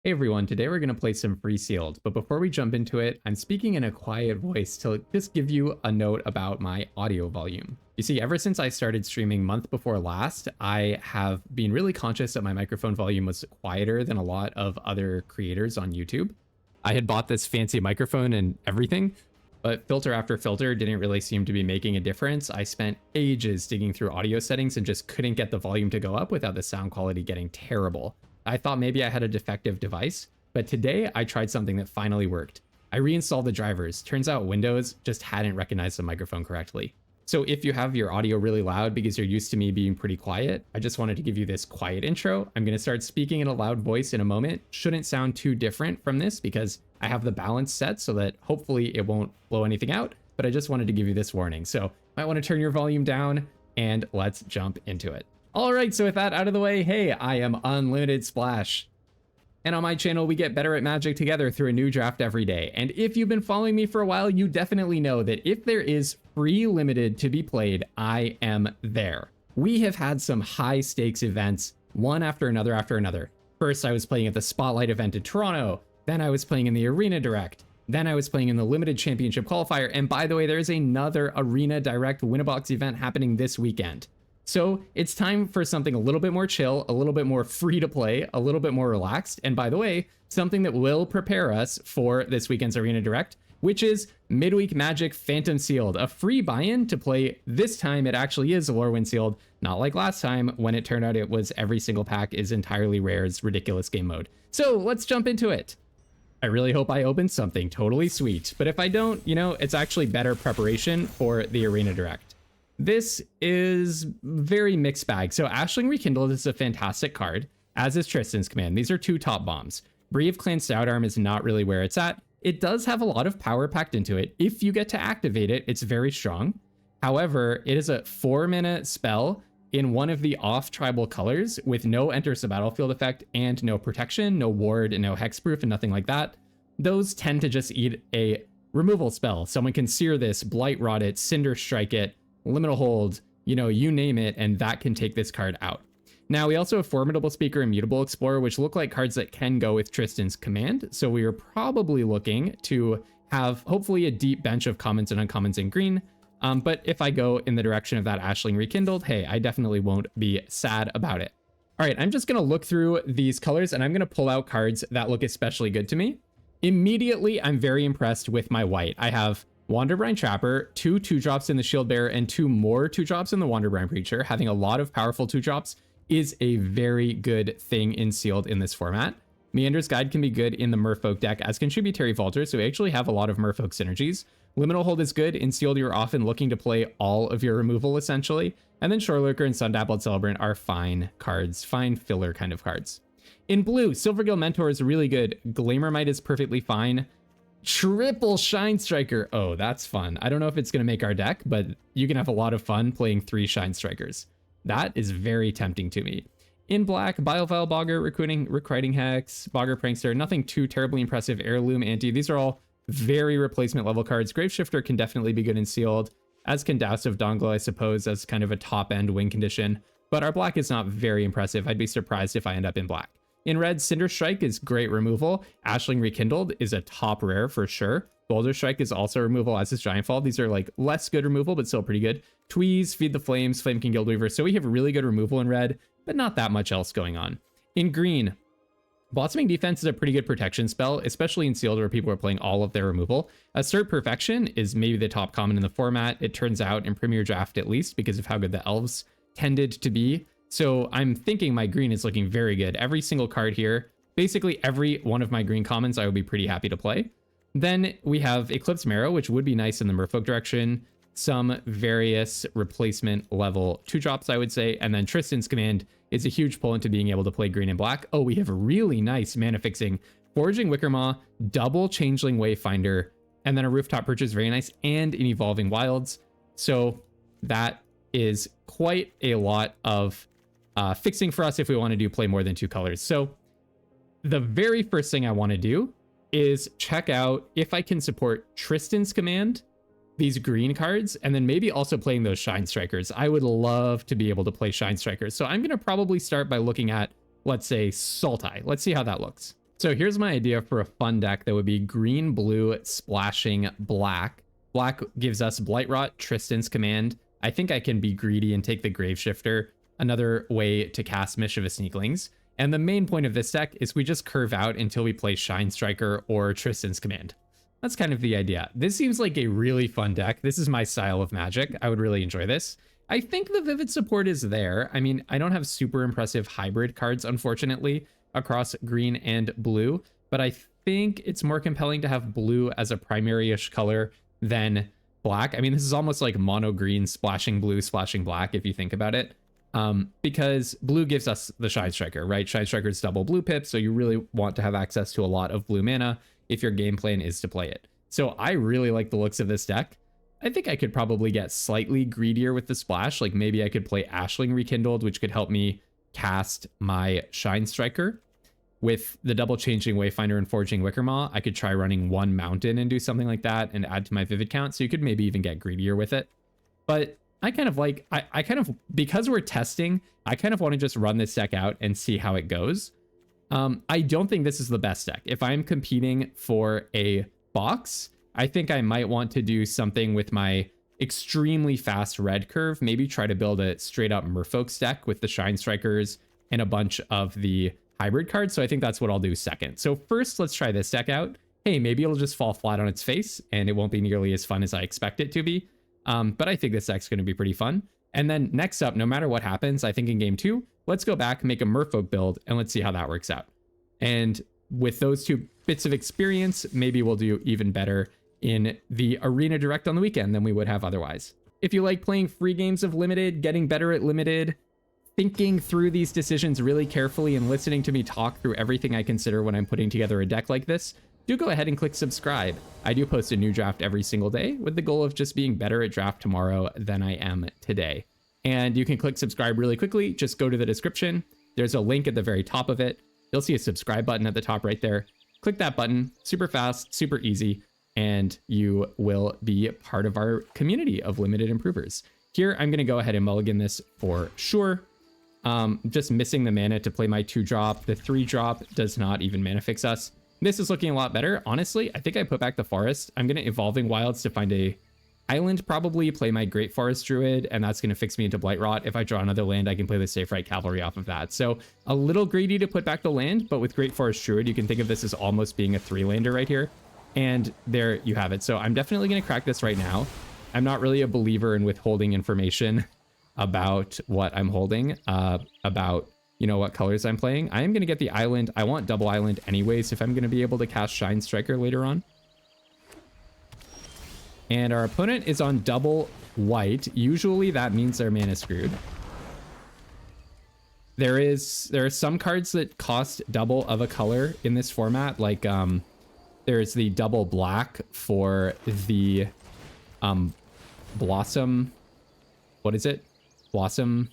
Hey everyone, today we're going to play some free sealed, but before we jump into it, I'm speaking in a quiet voice to just give you a note about my audio volume. You see, ever since I started streaming month before last, I have been really conscious that my microphone volume was quieter than a lot of other creators on YouTube. I had bought this fancy microphone and everything, but filter after filter didn't really seem to be making a difference. I spent ages digging through audio settings and just couldn't get the volume to go up without the sound quality getting terrible. I thought maybe I had a defective device, but today I tried something that finally worked. I reinstalled the drivers. Turns out Windows just hadn't recognized the microphone correctly. So if you have your audio really loud because you're used to me being pretty quiet, I just wanted to give you this quiet intro. I'm going to start speaking in a loud voice in a moment. Shouldn't sound too different from this because I have the balance set so that hopefully it won't blow anything out, but I just wanted to give you this warning. So might want to turn your volume down and let's jump into it. All right, so with that out of the way, hey, I am Unlimited Splash. And on my channel, we get better at Magic together through a new draft every day. And if you've been following me for a while, you definitely know that if there is free limited to be played, I am there. We have had some high stakes events, one after another after another. First, I was playing at the Spotlight event in Toronto. Then I was playing in the Arena Direct. Then I was playing in the Limited Championship Qualifier. And by the way, there's another Arena Direct Win-A-Box event happening this weekend. So it's time for something a little bit more chill, a little bit more free to play, a little bit more relaxed. And by the way, something that will prepare us for this weekend's Arena Direct, which is Midweek Magic Phantom Sealed, a free buy-in to play. This time it actually is Lorwyn Sealed, not like last time when it turned out it was every single pack is entirely rare's ridiculous game mode. So let's jump into it. I really hope I open something totally sweet, but if I don't, it's actually better preparation for the Arena Direct. This is very mixed bag. So Ashling Rekindled is a fantastic card, as is Tristan's Command. These are two top bombs. Bree of Clan Stoutarm is not really where it's at. It does have a lot of power packed into it. If you get to activate it, it's very strong. However, it is a 4-mana spell in one of the off-tribal colors with no enters the battlefield effect and no protection, no ward, and no hexproof, and nothing like that. Those tend to just eat a removal spell. Someone can sear this, blight rot it, cinder strike it, liminal hold, you name it, and that can take this card out. Now, we also have Formidable Speaker and Mutable Explorer, which look like cards that can go with Tristan's Command. So we are probably looking to have hopefully a deep bench of commons and uncommons in green. But if I go in the direction of that Ashling Rekindled, hey, I definitely won't be sad about it. All right, I'm just going to look through these colors and I'm going to pull out cards that look especially good to me. Immediately, I'm very impressed with my white. I have Wanderbrine Trapper, 2 2-drops in the Shield Bearer, and 2 more 2-drops in the Wanderbrine Preacher. Having a lot of powerful 2-drops is a very good thing in Sealed in this format. Meander's Guide can be good in the Merfolk deck, as can Tributary Vaulter, so we actually have a lot of Merfolk synergies. Liminal Hold is good. In Sealed, you're often looking to play all of your removal, essentially. And then Shorelurker and Sundappled Celebrant are fine cards, fine filler kind of cards. In blue, Silvergill Mentor is really good. Glamormite is perfectly fine. Triple Shine Striker. Oh, that's fun. I don't know if it's going to make our deck, but you can have a lot of fun playing 3 Shine Strikers. That is very tempting to me. In black, Biovile Bogger, Requiting Hex, Bogger Prankster, nothing too terribly impressive. Heirloom Anti. These are all very replacement level cards. Graveshifter can definitely be good in Sealed, as can Douse of Dawn-Glow, I suppose, as kind of a top-end win condition. But our black is not very impressive. I'd be surprised if I end up in black. In red, Cinder Strike is great removal. Ashling Rekindled is a top rare for sure. Boulder Strike is also removal, as is Giantfall. These are like less good removal, but still pretty good. Tweeze, Feed the Flames, Flamekin Guildweaver. So we have really good removal in red, but not that much else going on. In green, Blossoming Defense is a pretty good protection spell, especially in Sealed where people are playing all of their removal. Assert Perfection is maybe the top common in the format. It turns out in Premier Draft at least because of how good the elves tended to be. So I'm thinking my green is looking very good. Every single card here, basically every one of my green commons, I would be pretty happy to play. Then we have Eclipsed Marrow, which would be nice in the Merfolk direction. Some various replacement level 2-drops, I would say. And then Tristan's Command is a huge pull into being able to play green and black. Oh, we have a really nice mana fixing. Foraging Wickermaw, double Changeling Wayfinder, and then a Rooftop Perch is very nice, and an Evolving Wilds. So that is quite a lot of fixing for us if we want to play more than 2 colors. So the very first thing I want to do is check out if I can support Tristan's Command, these green cards, and then maybe also playing those Shine Strikers. I would love to be able to play Shine Strikers. So I'm going to probably start by looking at, let's say, Sultai. Let's see how that looks. So here's my idea for a fun deck that would be green, blue, splashing black. Black gives us Blightrot, Tristan's Command. I think I can be greedy and take the Graveshifter, another way to cast Mischievous Sneaklings. And the main point of this deck is we just curve out until we play Shine Striker or Tristan's Command. That's kind of the idea. This seems like a really fun deck. This is my style of Magic. I would really enjoy this. I think the Vivid support is there. I mean, I don't have super impressive hybrid cards, unfortunately, across green and blue, but I think it's more compelling to have blue as a primary-ish color than black. I mean, this is almost like mono green splashing blue, splashing black, if you think about it. Because blue gives us the Shine Striker, right? Shine Striker is double blue pip, so you really want to have access to a lot of blue mana if your game plan is to play it. So I really like the looks of this deck. I think I could probably get slightly greedier with the splash. Like maybe I could play Ashling Rekindled, which could help me cast my Shine Striker. With the double changing Wayfinder and Foraging Wickermaw, I could try running one mountain and do something like that and add to my Vivid count. So you could maybe even get greedier with it. But I kind of like, I kind of, because we're testing, I kind of want to just run this deck out and see how it goes. I don't think this is the best deck. If I'm competing for a box, I think I might want to do something with my extremely fast red curve. Maybe try to build a straight up Merfolk's deck with the Shine Strikers and a bunch of the hybrid cards. So I think that's what I'll do second. So first, let's try this deck out. Hey, maybe it'll just fall flat on its face and it won't be nearly as fun as I expect it to be. But I think this deck's going to be pretty fun. And then next up, no matter what happens, I think in game 2, let's go back, make a Merfolk build, and let's see how that works out. And with those 2 bits of experience, maybe we'll do even better in the Arena Direct on the weekend than we would have otherwise. If you like playing free games of Limited, getting better at Limited, thinking through these decisions really carefully and listening to me talk through everything I consider when I'm putting together a deck like this, do go ahead and click subscribe. I do post a new draft every single day with the goal of just being better at draft tomorrow than I am today. And you can click subscribe really quickly. Just go to the description. There's a link at the very top of it. You'll see a subscribe button at the top right there. Click that button, super fast, super easy, and you will be part of our community of Limited improvers. Here, I'm gonna go ahead and mulligan this for sure. Just missing the mana to play my 2-drop. The 3-drop does not even mana fix us. This is looking a lot better. Honestly, I think I put back the forest. I'm going to Evolving Wilds to find a island, probably play my Great Forest Druid, and that's going to fix me into Blightrot. If I draw another land, I can play the Safe Right Cavalry off of that. So a little greedy to put back the land, but with Great Forest Druid, you can think of this as almost being a 3-lander right here. And there you have it. So I'm definitely going to crack this right now. I'm not really a believer in withholding information about what I'm holding, about you know what colors I'm playing. I am going to get the island. I want double island anyways if I'm going to be able to cast Shine Striker later on. And our opponent is on double white. Usually that means their mana screwed. There are some cards that cost double of a color in this format. Like there's the double black for the Blossom. What is it? Blossom.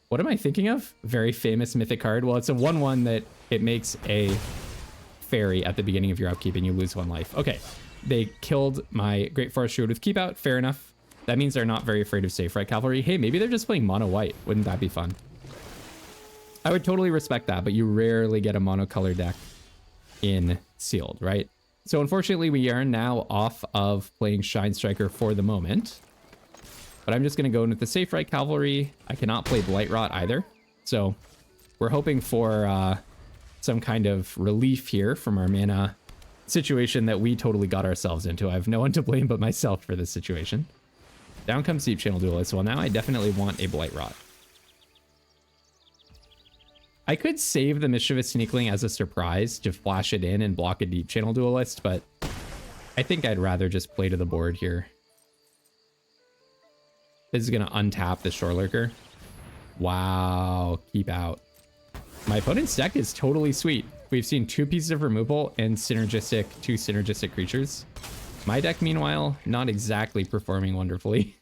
What am I thinking of? Very famous mythic card. Well, it's a 1/1 that it makes a fairy at the beginning of your upkeep and you lose 1 life. Okay, they killed my Great Forest Druid with Keep Out. Fair enough. That means they're not very afraid of Safe Right Cavalry. Hey, maybe they're just playing mono white. Wouldn't that be fun? I would totally respect that, but you rarely get a monocolor deck in Sealed, right? So unfortunately, we are now off of playing Shine Striker for the moment. But I'm just going to go in with the Safe Right Cavalry. I cannot play Blightrot either. So we're hoping for some kind of relief here from our mana situation that we totally got ourselves into. I have no one to blame but myself for this situation. Down comes Deep Channel Duelist. Well, now I definitely want a Blightrot. I could save the Mischievous Sneakling as a surprise to flash it in and block a Deep Channel Duelist, but I think I'd rather just play to the board here. This is going to untap the Shore Lurker. Wow, Keep Out. My opponent's deck is totally sweet. We've seen 2 pieces of removal and 2 synergistic creatures. My deck, meanwhile, not exactly performing wonderfully.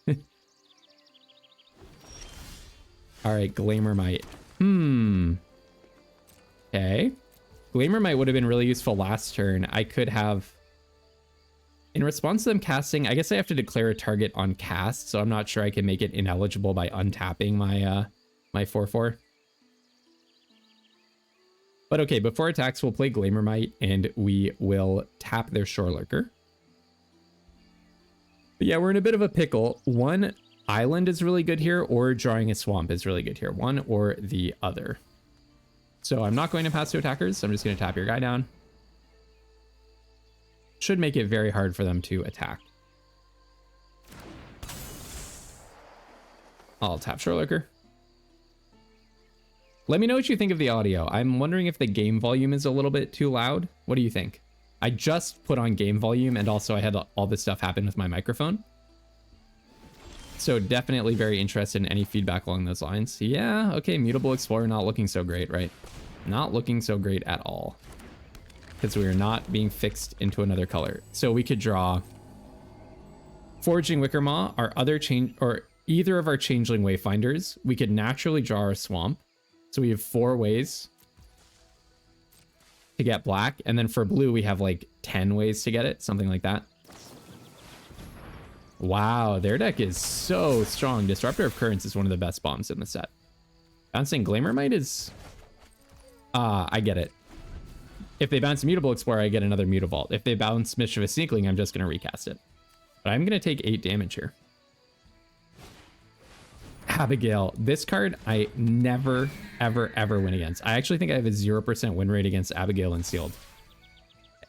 All right, Glamormite. Okay. Glamormite would have been really useful last turn. I could have... In response to them casting, I guess I have to declare a target on cast, so I'm not sure I can make it ineligible by untapping my my 4/4. But okay, before attacks, we'll play Glimmermite and we will tap their Shore Lurker. But yeah, we're in a bit of a pickle. One island is really good here, or drawing a swamp is really good here. One or the other. So I'm not going to pass to attackers. I'm just going to tap your guy down. Should make it very hard for them to attack. I'll tap Shore Lurker. Let me know what you think of the audio. I'm wondering if the game volume is a little bit too loud. What do you think? I just put on game volume, and also I had all this stuff happen with my microphone. So definitely very interested in any feedback along those lines. Yeah, okay, Mutable Explorer not looking so great, right? Not looking so great at all. Because we are not being fixed into another color. So we could draw Foraging Wickermaw, our other change, or either of our Changeling Wayfinders. We could naturally draw our swamp. So we have 4 ways to get black, and then for blue we have like 10 ways to get it, something like that. Wow, their deck is so strong. Disruptor of Currents is one of the best bombs in the set. Bouncing Glimmermite is I get it. If they bounce Mutable Explorer, I get another Mutavault. If they bounce Mischievous Sneakling, I'm just going to recast it. But I'm going to take 8 damage here. Abigail. This card I never, ever, ever win against. I actually think I have a 0% win rate against Abigail and Sealed.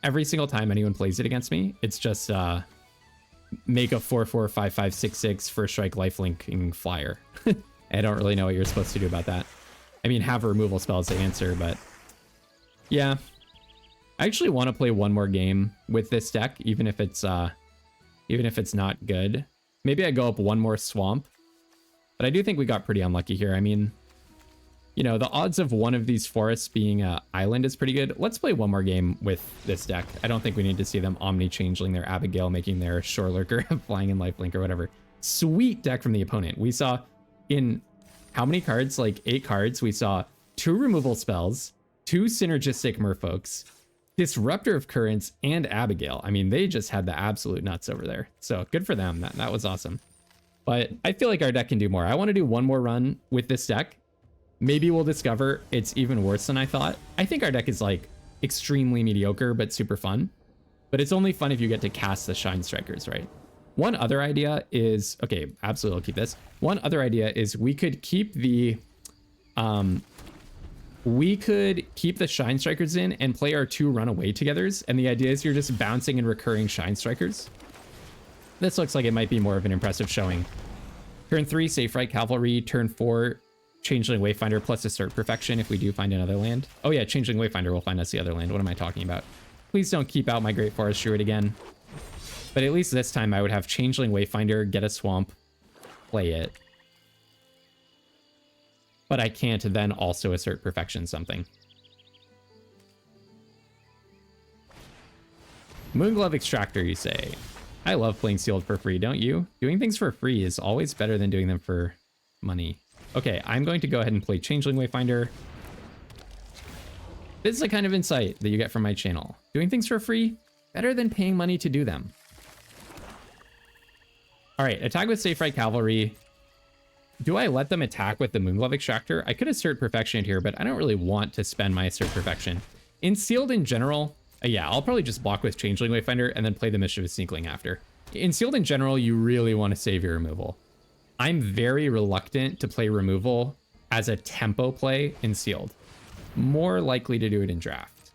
Every single time anyone plays it against me, it's just make a 4/4/5/5/6/6 first strike lifelinking flyer. I don't really know what you're supposed to do about that. I mean, have removal spells to answer, but yeah. I actually want to play one more game with this deck, even if it's not good. Maybe I go up one more swamp. But I do think we got pretty unlucky here. I mean, you know, the odds of one of these forests being an island is pretty good. Let's play one more game with this deck. I don't think we need to see them Omni-Changeling their Abigail, making their Shore Lurker flying in lifelink or whatever. Sweet deck from the opponent. We saw in how many cards? Like 8 cards. We saw 2 removal spells, 2 synergistic merfolks, Disruptor of Currents, and Abigail. I mean, they just had the absolute nuts over there. So good for them. That was awesome. But I feel like our deck can do more. I want to do one more run with this deck. Maybe we'll discover it's even worse than I thought. I think our deck is like extremely mediocre, but super fun. But it's only fun if you get to cast the Shine Strikers, right? One other idea is, okay, absolutely, I'll keep this. One other idea is we could keep the Shine Strikers in and play our 2 Runaway Togethers. And the idea is you're just bouncing and recurring Shine Strikers. This looks like it might be more of an impressive showing. Turn 3, Safe Right Cavalry. Turn 4, Changeling Wayfinder plus Assert Perfection if we do find another land. Oh yeah, Changeling Wayfinder will find us the other land. What am I talking about? Please don't keep out my Great Forest Druid again. But at least this time I would have Changeling Wayfinder, get a swamp, play it. But I can't then also Assert Perfection something. Moonglove Extractor, you say? I love playing sealed for free, don't you? Doing things for free is always better than doing them for money. Okay, I'm going to go ahead and play Changeling Wayfinder. This is the kind of insight that you get from my channel. Doing things for free, better than paying money to do them. All right, attack with Safe Right Cavalry. Do I let them attack with the Moonglove Extractor? I could Assert Perfection here, but I don't really want to spend my Assert Perfection. In Sealed in general, yeah, I'll probably just block with Changeling Wayfinder and then play the Mischievous Sneakling after. In Sealed in general, you really want to save your removal. I'm very reluctant to play removal as a tempo play in Sealed. More likely to do it in draft.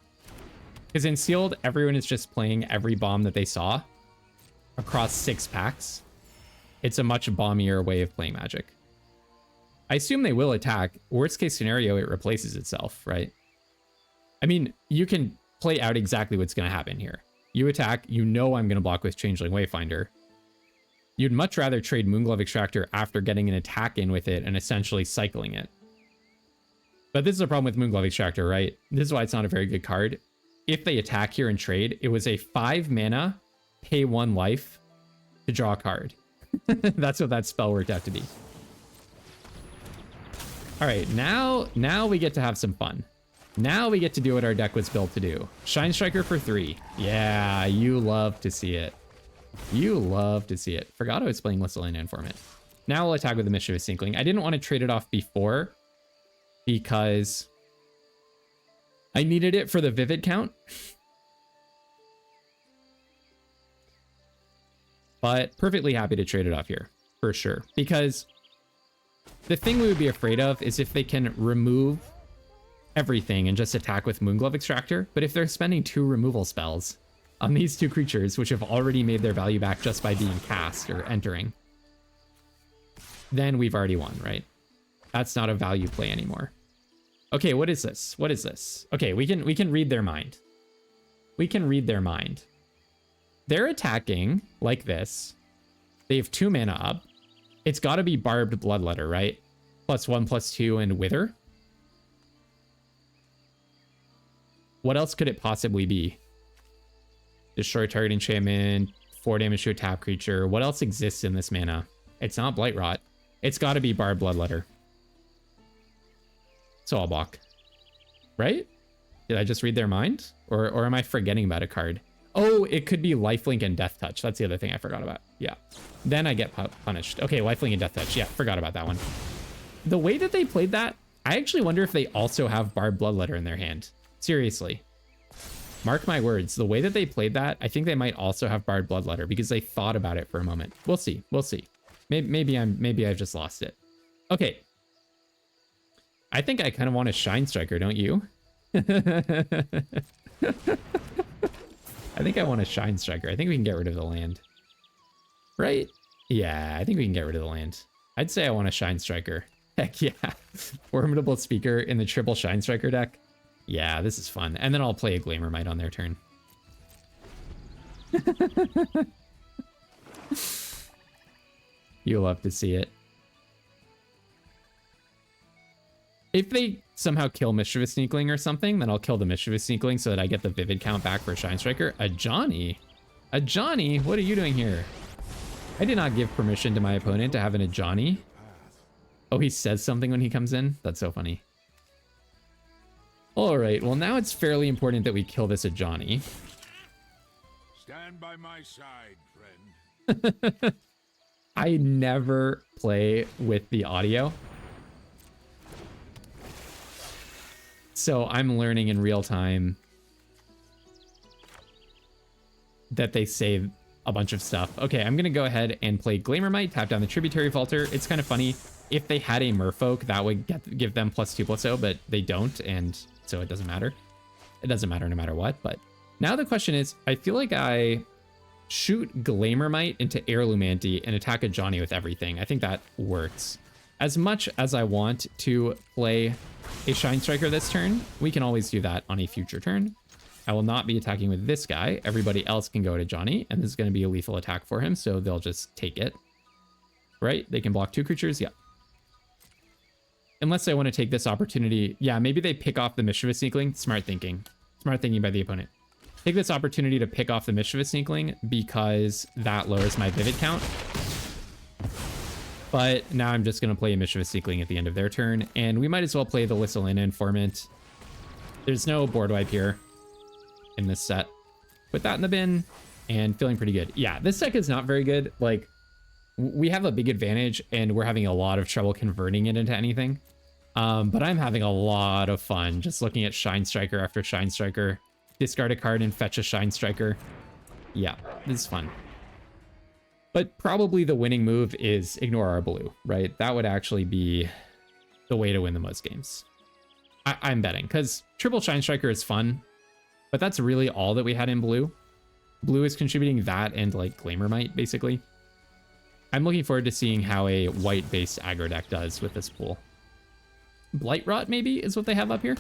Because in Sealed, everyone is just playing every bomb that they saw across 6 packs. It's a much bombier way of playing Magic. I assume they will attack. Worst case scenario, it replaces itself, right? I mean, you can play out exactly what's going to happen here. You attack, you know I'm going to block with Changeling Wayfinder. You'd much rather trade Moonglove Extractor after getting an attack in with it and essentially cycling it. But this is a problem with Moonglove Extractor, right? This is why it's not a very good card. If they attack here and trade, it was a 5 mana, pay 1 life to draw a card. That's what that spell worked out to be. All right, now we get to have some fun. Now we get to do what our deck was built to do. Shine Striker for 3. Yeah, you love to see it. You love to see it. Forgot I was playing Whistle-in Informant. Now we'll attack with the Mischievous Sneakling. I didn't want to trade it off before because I needed it for the vivid count. But perfectly happy to trade it off here, for sure. Because the thing we would be afraid of is if they can remove everything and just attack with Moonglove Extractor. But if they're spending 2 removal spells on these 2 creatures, which have already made their value back just by being cast or entering, then we've already won, right? That's not a value play anymore. Okay, what is this? What is this? Okay, we can read their mind. We can read their mind. They're attacking like this. They have 2 mana up. It's got to be Barbed Bloodletter, right? +1/+2 and Wither. What else could it possibly be? Destroy target enchantment, 4 damage to a tap creature. What else exists in this mana? It's not Blightrot. It's got to be Barbed Bloodletter. So I'll block. Right? Did I just read their mind? Or am I forgetting about a card? Oh, it could be Lifelink and Death Touch. That's the other thing I forgot about. Yeah. Then I get punished. Okay, Lifelink and Death Touch. Yeah, forgot about that one. The way that they played that, I actually wonder if they also have Barbed Bloodletter in their hand. Seriously. Mark my words. The way that they played that, I think they might also have Barbed Bloodletter because they thought about it for a moment. We'll see. We'll see. Maybe I've just lost it. Okay. I think I kind of want a Shine Striker, don't you? I think I want a Shine Striker. I think we can get rid of the land. Right? Yeah, I think we can get rid of the land. I'd say I want a Shine Striker. Heck yeah. Formidable Speaker in the triple Shine Striker deck. Yeah, this is fun. And then I'll play a Glimmermite on their turn. You'll love to see it. If they somehow kill Mischievous Sneakling or something, then I'll kill the Mischievous Sneakling so that I get the Vivid count back for Shine Striker. A Johnny? A Johnny? What are you doing here? I did not give permission to my opponent to have an Ajani. Oh, he says something when he comes in? That's so funny. All right, well now it's fairly important that we kill this Ajani. Stand by my side, friend. I never play with the audio. So I'm learning in real time that they say a bunch of stuff. Okay, I'm gonna go ahead and play Glimmermite, tap down the Tributary Vaulter. It's kind of funny. If they had a Merfolk, that would give them +2/+0, but they don't, and so it doesn't matter. It doesn't matter no matter what, but now the question is, I feel like I shoot Glimmermite into Heirloom Ante and attack a Johnny with everything. I think that works. As much as I want to play a Shine Striker this turn, we can always do that on a future turn. I will not be attacking with this guy. Everybody else can go to Johnny, and this is going to be a lethal attack for him, so they'll just take it. Right? They can block 2 creatures? Yeah. Unless I want to take this opportunity. Yeah, maybe they pick off the Mischievous Sneakling. Smart thinking. Smart thinking by the opponent. Take this opportunity to pick off the Mischievous Sneakling because that lowers my Vivid count. But now I'm just going to play a Mischievous Sneakling at the end of their turn, and we might as well play the Lissalina Informant. There's no board wipe here in this set. Put that in the bin, and feeling pretty good. Yeah, this deck is not very good. Like, we have a big advantage, and we're having a lot of trouble converting it into anything. But I'm having a lot of fun just looking at Shine Striker after Shine Striker. Discard a card and fetch a Shine Striker. Yeah, this is fun. But probably the winning move is ignore our blue, right? That would actually be the way to win the most games. I'm betting, because triple Shine Striker is fun, but that's really all that we had in blue. Blue is contributing that and like Glimmermite, basically. I'm looking forward to seeing how a white-based aggro deck does with this pool. Blightrot, maybe, is what they have up here?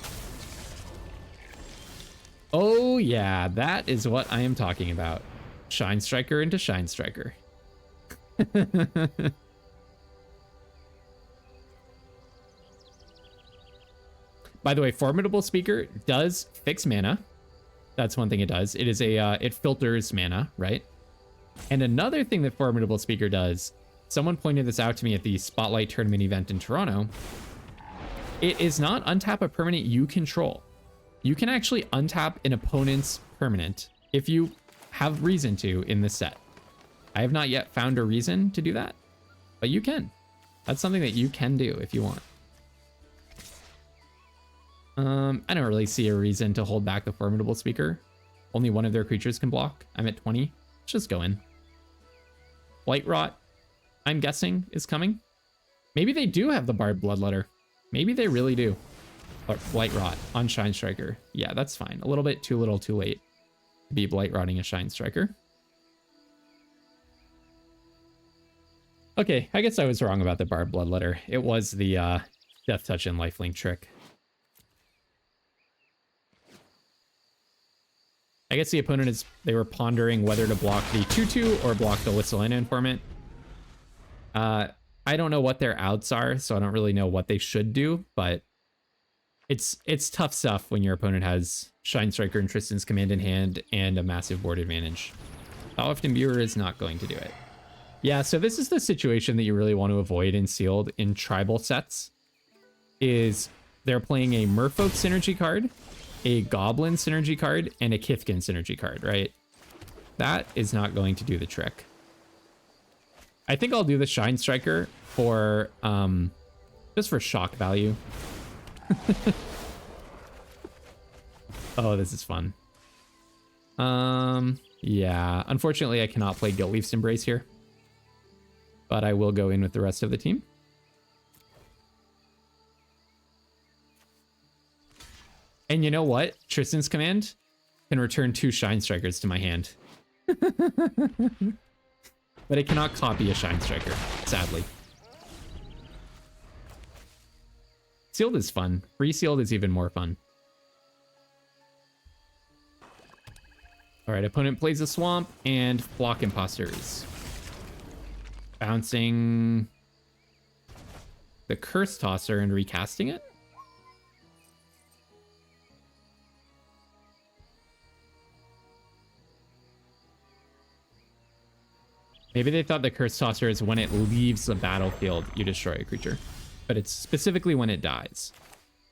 Oh, yeah, that is what I am talking about. Shine Striker into Shine Striker. By the way, Formidable Speaker does fix mana. That's one thing it does. It is a it filters mana, right? And another thing that Formidable Speaker does, someone pointed this out to me at the Spotlight Tournament event in Toronto. It is not untap a permanent you control. You can actually untap an opponent's permanent if you have reason to in this set. I have not yet found a reason to do that, but you can. That's something that you can do if you want. I don't really see a reason to hold back the Formidable Speaker. Only one of their creatures can block. I'm at 20. Let's just go in. Blight Rot, I'm guessing, is coming. Maybe they do have the Barbed Bloodletter. Maybe they really do. Or Blight Rot on Shine Striker. Yeah, that's fine. A little bit too little too late to be Blight Rotting a Shine Striker. Okay, I guess I was wrong about the Barbed Bloodletter. It was the Death Touch and Lifelink trick. I guess the opponent they were pondering whether to block the 2/2 or block the Lissalina Informant. I don't know what their outs are, so I don't really know what they should do, but it's tough stuff when your opponent has Shine Striker and Tristan's Command in hand and a massive board advantage. Powerful Imbuer is not going to do it. Yeah, so this is the situation that you really want to avoid in Sealed in tribal sets, is they're playing a Merfolk synergy card, a Goblin synergy card, and a Kithkin synergy card, right? That is not going to do the trick. I think I'll do the Shine Striker for, just for shock value. Oh, this is fun. Yeah, unfortunately I cannot play Guiltleaf's Embrace here, but I will go in with the rest of the team. And you know what? Tristan's Command can return 2 Shine Strikers to my hand. But it cannot copy a Shine Striker, sadly. Sealed is fun. Free Sealed is even more fun. Alright, opponent plays a Swamp and block Imposters. Bouncing the Curse Tosser and recasting it? Maybe they thought the Curse Tosser is when it leaves the battlefield, you destroy a creature. But it's specifically when it dies.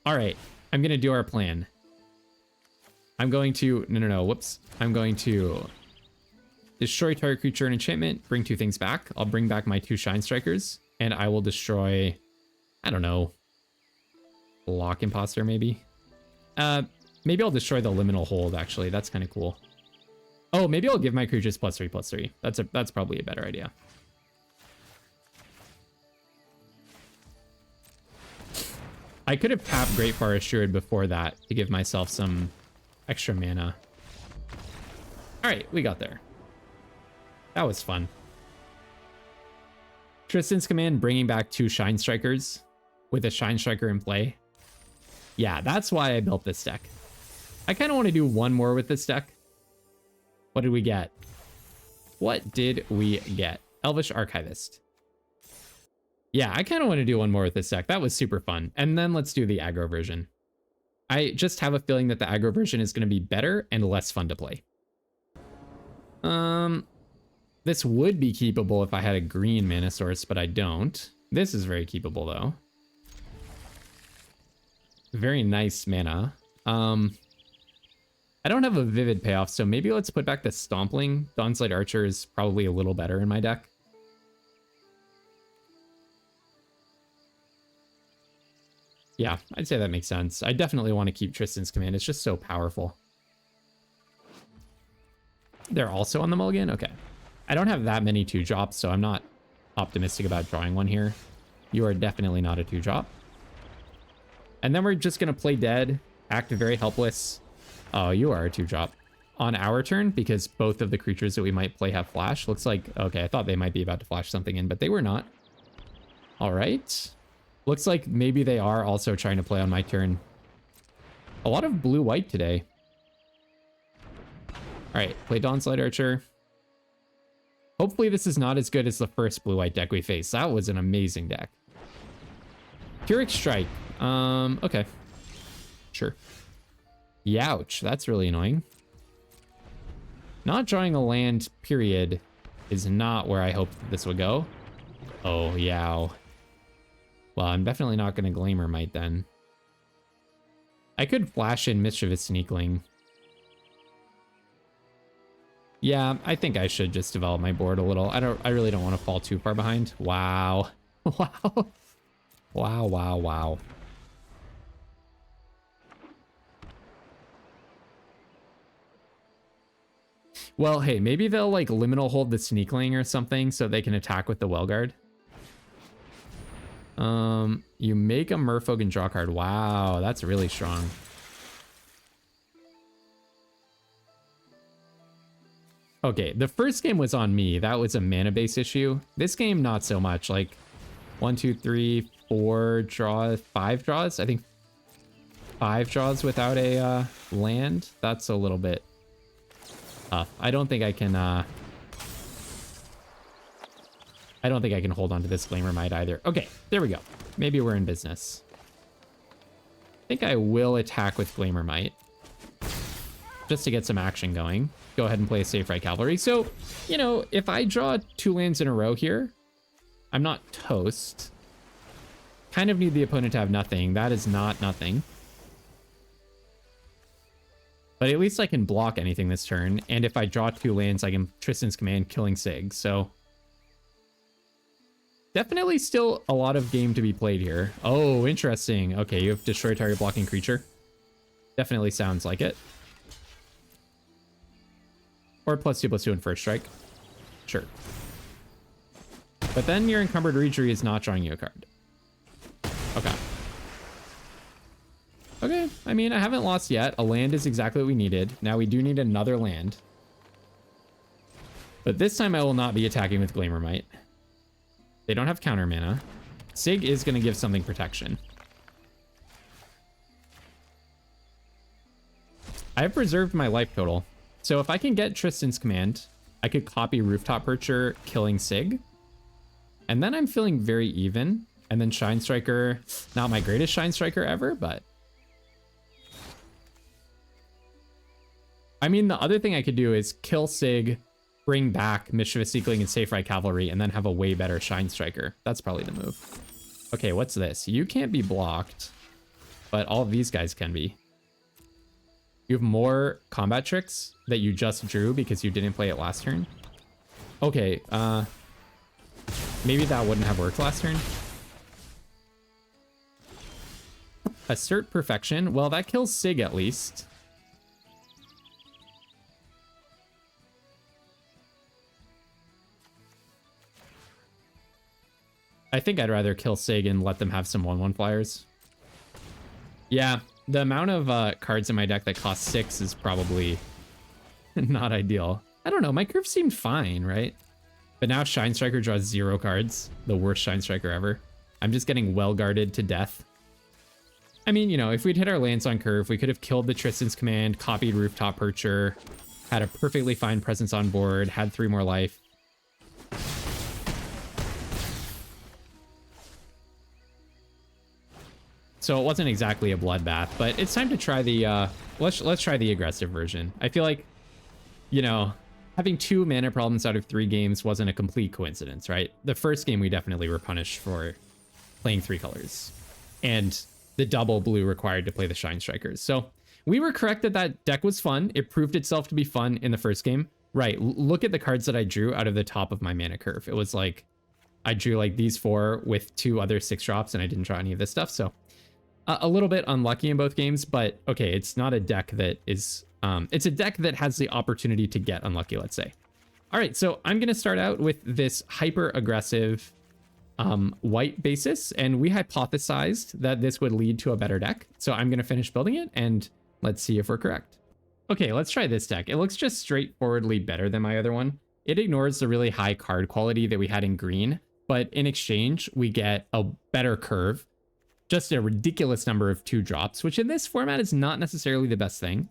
All right, I'm going to do our plan. I'm going to... No, whoops. I'm going to destroy target creature and enchantment, bring 2 things back. I'll bring back my 2 Shine Strikers, and I will destroy... I don't know. Block Imposter, maybe? Maybe I'll destroy the Liminal Hold, actually. That's kind of cool. Oh, maybe I'll give my creatures +3/+3. That's probably a better idea. I could have tapped Great Forest Druid before that to give myself some extra mana. All right, we got there. That was fun. Tristan's Command bringing back 2 Shine Strikers with a Shine Striker in play. Yeah, that's why I built this deck. I kind of want to do one more with this deck. What did we get? What did we get? Elvish Archivist. Yeah, I kind of want to do one more with this deck. That was super fun. And then let's do the aggro version. I just have a feeling that the aggro version is going to be better and less fun to play. This would be keepable if I had a green mana source, but I don't. This is very keepable though. Very nice mana. I don't have a Vivid Payoff, so maybe let's put back the Stompling. Dawnslide Archer is probably a little better in my deck. Yeah, I'd say that makes sense. I definitely want to keep Tristan's Command. It's just so powerful. They're also on the mulligan? Okay. I don't have that many 2-drops, so I'm not optimistic about drawing one here. You are definitely not a 2-drop. And then we're just going to play dead, act very helpless. Oh, you are a 2-drop. On our turn, because both of the creatures that we might play have flash. Looks like, okay, I thought they might be about to flash something in, but they were not. All right. Looks like maybe they are also trying to play on my turn. A lot of blue-white today. All right, play Dawnslide Archer. Hopefully this is not as good as the first blue-white deck we faced. That was an amazing deck. Pyrrhic Strike. Okay. Sure. Youch, that's really annoying. Not drawing a land, period, is not where I hoped this would go. Oh, yow. Well, I'm definitely not going to Glamormite then. I could flash in Mischievous Sneakling. Yeah, I think I should just develop my board a little. I really don't want to fall too far behind. Wow. Wow. Wow, wow, wow. Well, hey, maybe they'll like liminal hold the sneakling or something so they can attack with the well guard. You make a merfolk and draw card. Wow, that's really strong. Okay, the first game was on me. That was a mana base issue. This game, not so much. Like 1, 2, 3, 4 draws, 5 draws. I think 5 draws without a land. That's a little bit tough. I don't think I can hold on to this Glimmermite either. Okay, there we go. Maybe we're in business. I think I will attack with Glimmermite just to get some action going. Go ahead and play a Safe Right Cavalry. So, you know, if I draw 2 lands in a row here, I'm not toast. Kind of need the opponent to have nothing. That is not nothing. But at least I can block anything this turn. And if I draw 2 lands, I can Tristan's Command, killing Sig. So definitely still a lot of game to be played here. Oh, interesting. Okay, you have destroy target blocking creature. Definitely sounds like it. Or +2/+2 in first strike. Sure. But then your Encumbered Reachery is not drawing you a card. Okay. Okay, I mean, I haven't lost yet. A land is exactly what we needed. Now we do need another land. But this time I will not be attacking with Glimmermite. They don't have counter mana. Sig is going to give something protection. I have preserved my life total. So if I can get Tristan's Command, I could copy Rooftop Percher, killing Sig. And then I'm feeling very even. And then Shine Striker, not my greatest Shine Striker ever, but... I mean, the other thing I could do is kill Sig, bring back Mischievous Seekling and Safe Right Cavalry, and then have a way better Shine Striker. That's probably the move. Okay, what's this? You can't be blocked, but all of these guys can be. You have more combat tricks that you just drew because you didn't play it last turn. Okay, maybe that wouldn't have worked last turn. Assert Perfection. Well, that kills Sig at least. I think I'd rather kill Sig and let them have some 1/1 flyers. Yeah, the amount of cards in my deck that cost 6 is probably not ideal. I don't know, my curve seemed fine, right? But now Shine Striker draws 0 cards. The worst Shine Striker ever. I'm just getting well guarded to death. I mean, you know, if we'd hit our lands on curve, we could have killed the Tristan's Command, copied Rooftop Percher, had a perfectly fine presence on board, had 3 more life. So it wasn't exactly a bloodbath, but it's time to try the, let's try the aggressive version. I feel like, you know, having 2 mana problems out of 3 games wasn't a complete coincidence, right? The first game we definitely were punished for playing 3 colors and the double blue required to play the Shine Strikers. So we were correct that that deck was fun. It proved itself to be fun in the first game. Right, look at the cards that I drew out of the top of my mana curve. It was like, I drew like these 4 with 2 other 6 drops and I didn't draw any of this stuff, so... a little bit unlucky in both games, but okay, it's not a deck that is... it's a deck that has the opportunity to get unlucky, let's say. All right, so I'm going to start out with this hyper-aggressive white basis, and we hypothesized that this would lead to a better deck. So I'm going to finish building it, and let's see if we're correct. Okay, let's try this deck. It looks just straightforwardly better than my other one. It ignores the really high card quality that we had in green, but in exchange, we get a better curve. Just a ridiculous number of 2 drops, which in this format is not necessarily the best thing.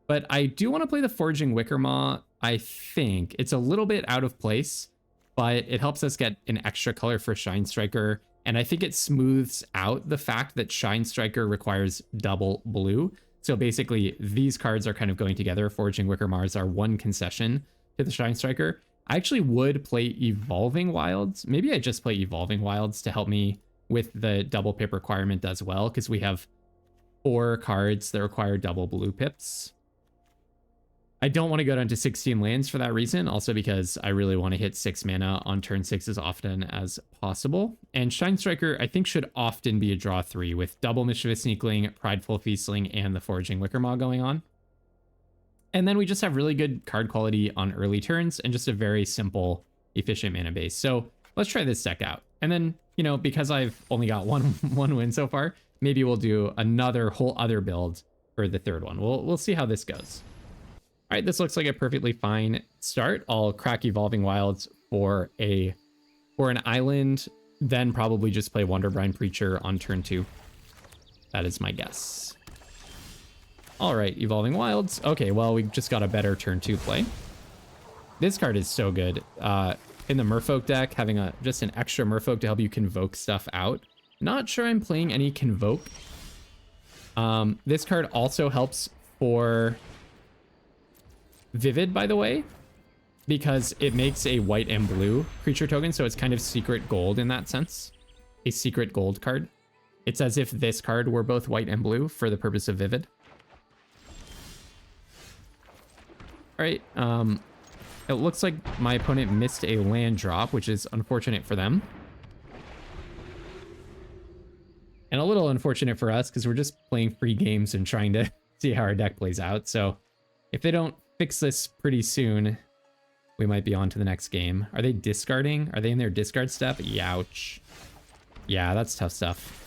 But I do want to play the Foraging Wickermaw. I think it's a little bit out of place, but it helps us get an extra color for Shine Striker. And I think it smooths out the fact that Shine Striker requires double blue. So basically, these cards are kind of going together. Foraging Wickermaw is our one concession to the Shine Striker. I actually would play Evolving Wilds. Maybe I just play Evolving Wilds to help me with the double pip requirement as well, because we have 4 cards that require double blue pips. I don't want to go down to 16 lands for that reason, also because I really want to hit 6 mana on turn 6 as often as possible. And Shine Striker, I think, should often be a draw 3 with double Mischievous Sneakling, Prideful Feastling, and the Foraging Wickermaw going on. And then we just have really good card quality on early turns and just a very simple, efficient mana base. So let's try this deck out. And then, you know, because I've only got one win so far, maybe we'll do another whole other build for the third one. We'll see how this goes. All right, this looks like a perfectly fine start. I'll crack Evolving Wilds for an island, then probably just play Wonderbrine Preacher on turn 2. That is my guess. All right, Evolving Wilds. Okay, well, we just got a better turn 2 play. This card is so good. In the Merfolk deck, having just an extra Merfolk to help you convoke stuff out. Not sure I'm playing any convoke. This card also helps for Vivid, by the way, because it makes a white and blue creature token, so it's kind of secret gold in that sense. A secret gold card. It's as if this card were both white and blue for the purpose of Vivid. All right, it looks like my opponent missed a land drop, which is unfortunate for them. And a little unfortunate for us, because we're just playing free games and trying to see how our deck plays out. So if they don't fix this pretty soon, we might be on to the next game. Are they discarding? Are they in their discard step? Youch. Yeah, that's tough stuff.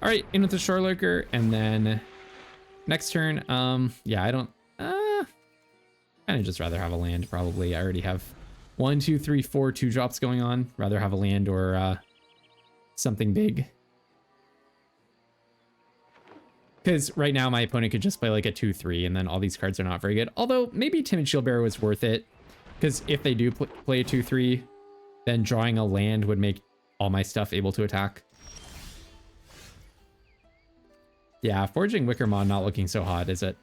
All right, in with the Shore Lurker, and then next turn, yeah, I don't, kind of just rather have a land, probably. I already have 1, 2, 3, 4 2-drops going on. Rather have a land or something big. Because right now my opponent could just play like a 2-3, and then all these cards are not very good. Although maybe Timid Shieldbearer was worth it, because if they do play a 2-3, then drawing a land would make all my stuff able to attack. Yeah, Foraging Wickermaw not looking so hot, is it?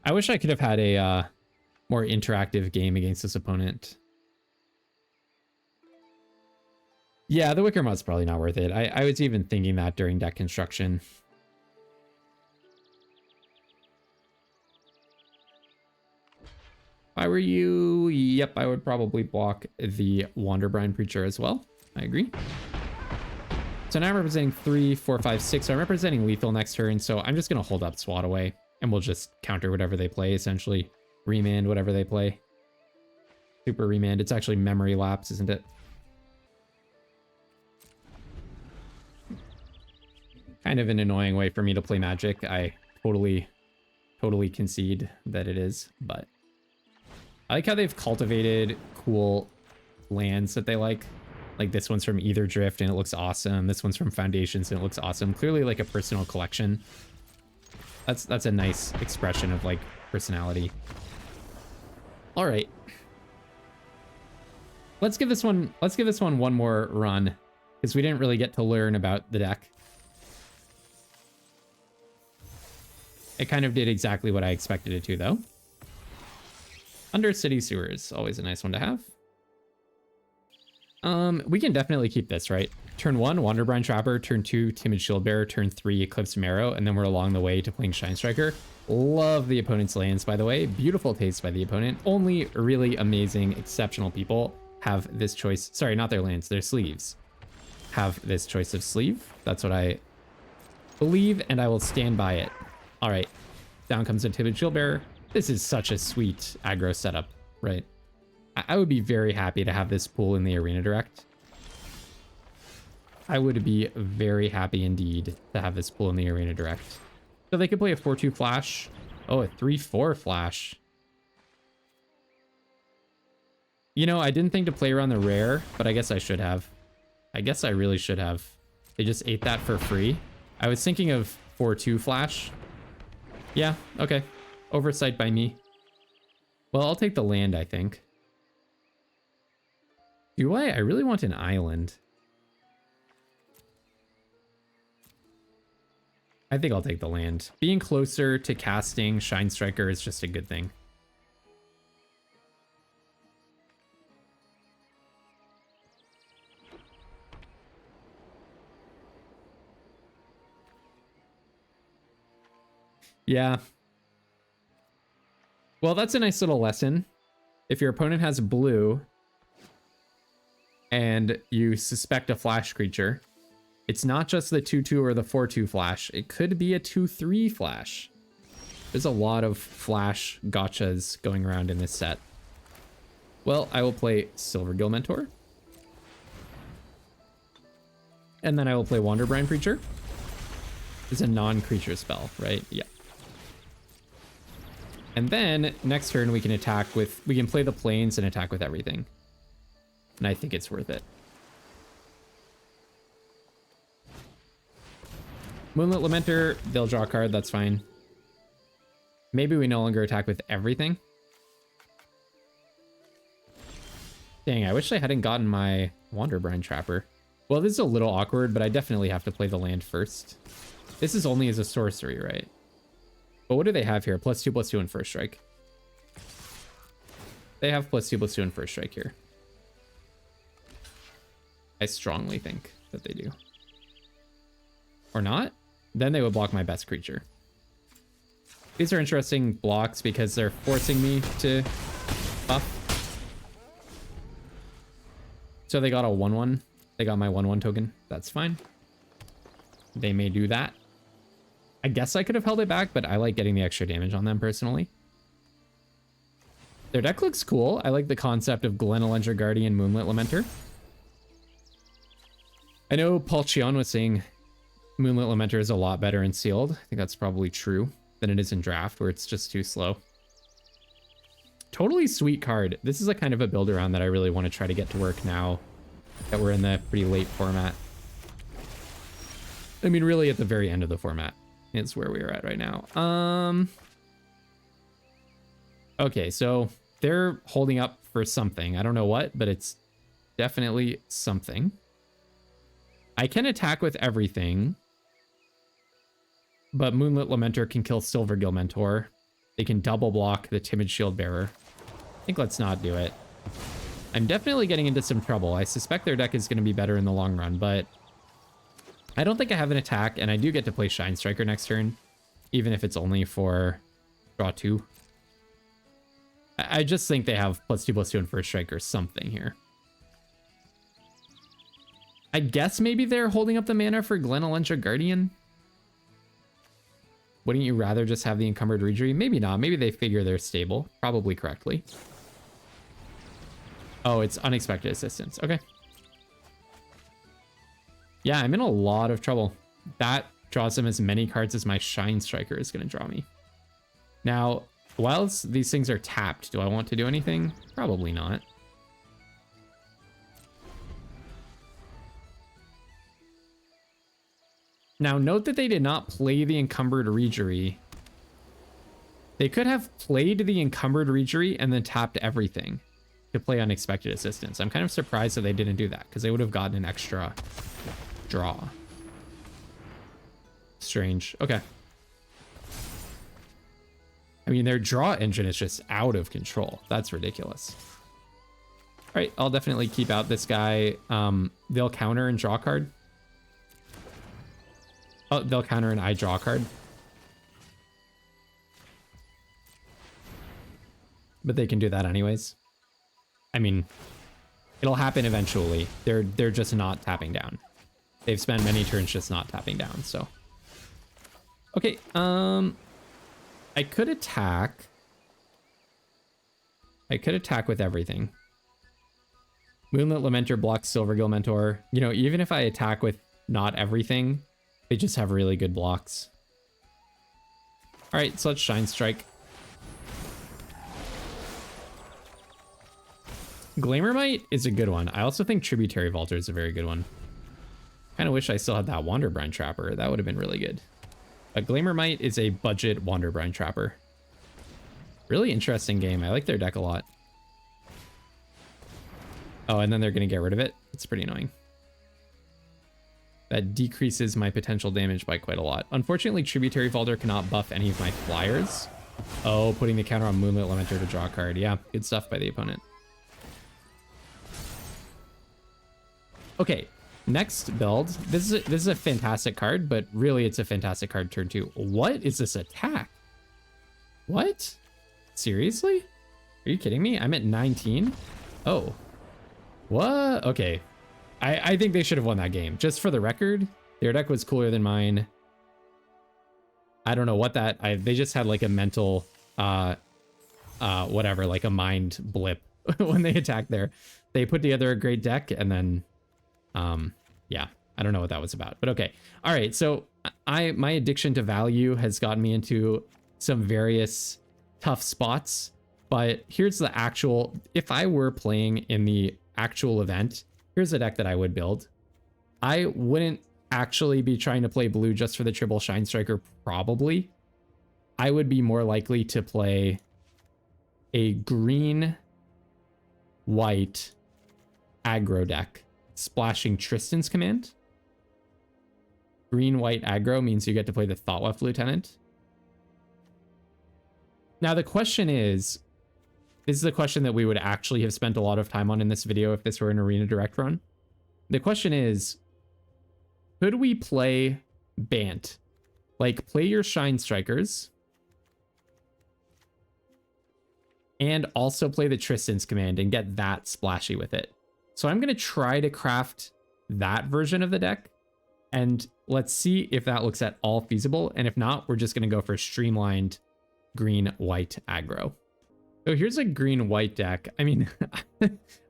I wish I could have had a more interactive game against this opponent. Yeah, the Wickermaw's probably not worth it. I was even thinking that during deck construction. If I were you, yep, I would probably block the Wonderbrine Preacher as well. I agree. So now I'm representing 3, 4, 5, 6. So I'm representing lethal next turn. So I'm just going to hold up Swat Away, and we'll just counter whatever they play, essentially. Remand whatever they play. Super Remand. It's actually Memory Lapse, isn't it? Kind of an annoying way for me to play Magic. I totally concede that it is, but I like how they've cultivated cool lands that they like. Like this one's from Either Drift and it looks awesome. This one's from Foundations and it looks awesome. Clearly like a personal collection. That's a nice expression of like personality. All right. Let's give this one one more run, because we didn't really get to learn about the deck. It kind of did exactly what I expected it to, though. Under City Sewers, always a nice one to have. We can definitely keep this, right? Turn 1, Wonderbrine Trapper. Turn 2, Timid Shieldbearer. Turn 3, Eclipsed Marrow. And then we're along the way to playing Shine Striker. Love the opponent's lands, by the way. Beautiful taste by the opponent. Only really amazing, exceptional people have this choice. Sorry, not their lands, their sleeves. Have this choice of sleeve. That's what I believe, and I will stand by it. All right, down comes a Timid Shieldbearer. This is such a sweet aggro setup, right? I would be very happy to have this pool in the Arena Direct. I would be very happy indeed to have this pool in the Arena Direct. So they could play a 4-2 flash. Oh, a 3-4 flash. You know, I didn't think to play around the rare, but I guess I should have. I guess I really should have. They just ate that for free. I was thinking of 4-2 flash. Yeah, okay. Oversight by me. Well, I'll take the land, I think. Do I? I really want an island. I think I'll take the land. Being closer to casting Shine Striker is just a good thing. Yeah. Well, that's a nice little lesson. If your opponent has blue and you suspect a flash creature, It's not just the 2/2 or the 4/2 flash. It could be a 2/3 flash. There's a lot of flash gotchas going around in this set. Well, I will play Silvergill Mentor. And then I will play Wanderbrine Preacher. It's a non-creature spell, right? Yeah. And then next turn we can attack with, we can play the plains and attack with everything. And I think it's worth it. Moonlit Lamenter, they'll draw a card, that's fine. Maybe we no longer attack with everything. Dang, I wish I hadn't gotten my Wanderbrine Trapper. Well, this is a little awkward, but I definitely have to play the land first. This is only as a sorcery, right? But what do they have here? +2/+2 and first strike. They have +2/+2 and first strike here. I strongly think that they do. Or not? Then they would block my best creature. These are interesting blocks because they're forcing me to buff. So they got a 1/1. They got my 1/1 token. That's fine. They may do that. I guess I could have held it back, but I like getting the extra damage on them personally. Their deck looks cool. I like the concept of Glenelendra Guardian, Moonlit Lamenter. I know Paul Chion was saying Moonlit Lamenter is a lot better in sealed. I think that's probably true than it is in draft, where it's just too slow. Totally sweet card. This is a kind of a build around that I really want to try to get to work now that we're in the pretty late format. I mean, really at the very end of the format is where we are at right now. Okay, so they're holding up for something. I don't know what, but it's definitely something. I can attack with everything, but Moonlit Lamenter can kill Silvergill Mentor. They can double block the Timid Shield Bearer. I think let's not do it. I'm definitely getting into some trouble. I suspect their deck is going to be better in the long run, but I don't think I have an attack, and I do get to play Shine Striker next turn, even if it's only for draw 2. I just think they have +2/+2 and first strike or something here. I guess maybe they're holding up the mana for Glenelendra Guardian. Wouldn't you rather just have the Encumbered Reejerey? Maybe not. Maybe they figure they're stable. Probably correctly. Oh, it's Unexpected Assistance. Okay. Yeah, I'm in a lot of trouble. That draws them as many cards as my Shine Striker is going to draw me. Now, whilst these things are tapped, do I want to do anything? Probably not. Now, note that they did not play the Encumbered Reejerey. They could have played the Encumbered Reejerey and then tapped everything to play Unexpected Assistance. I'm kind of surprised that they didn't do that because they would have gotten an extra draw. Strange. Okay. I mean, their draw engine is just out of control. That's ridiculous. All right, I'll definitely keep out this guy. They'll counter and draw a card. Oh, they'll counter and I draw a card. But they can do that anyways. I mean, it'll happen eventually. They're just not tapping down. They've spent many turns just not tapping down, so. Okay, I could attack. I could attack with everything. Moonlit Lamenter blocks Silvergill Mentor. You know, even if I attack with not everything, they just have really good blocks. All right, so let's Shine Strike. Glamormite is a good one. I also think Tributary Vaulter is a very good one. Kind of wish I still had that Wanderbrine Trapper. That would have been really good. But Glamormite is a budget Wanderbrine Trapper. Really interesting game. I like their deck a lot. Oh, and then they're going to get rid of it. It's pretty annoying. That decreases my potential damage by quite a lot. Unfortunately, Tributary Vaulter cannot buff any of my flyers. Oh, putting the counter on Moonlit Lamenter to draw a card. Yeah, good stuff by the opponent. Okay, next build. This is a fantastic card, but really it's a fantastic card turn 2. What is this attack? What? Seriously? Are you kidding me? I'm at 19? Oh. What? Okay. I think they should have won that game. Just for the record, their deck was cooler than mine. I don't know what that... they just had like a mental... whatever, like a mind blip when they attacked there. They put together a great deck and then... yeah, I don't know what that was about. But okay. All right, so my addiction to value has gotten me into some various tough spots. But here's the actual... If I were playing in the actual event... Here's a deck that I would build. I wouldn't actually be trying to play blue just for the triple Shine Striker, probably. I would be more likely to play a green-white aggro deck, splashing Tristan's Command. Green-white aggro means you get to play the Thoughtweft Lieutenant. Now the question is... This is a question that we would actually have spent a lot of time on in this video if this were an Arena Direct run. The question is, could we play Bant? Like, play your Shine Strikers and also play the Tristan's Command and get that splashy with it. So I'm going to try to craft that version of the deck, and let's see if that looks at all feasible. And if not, we're just going to go for streamlined green-white aggro. So here's a green-white deck. I mean,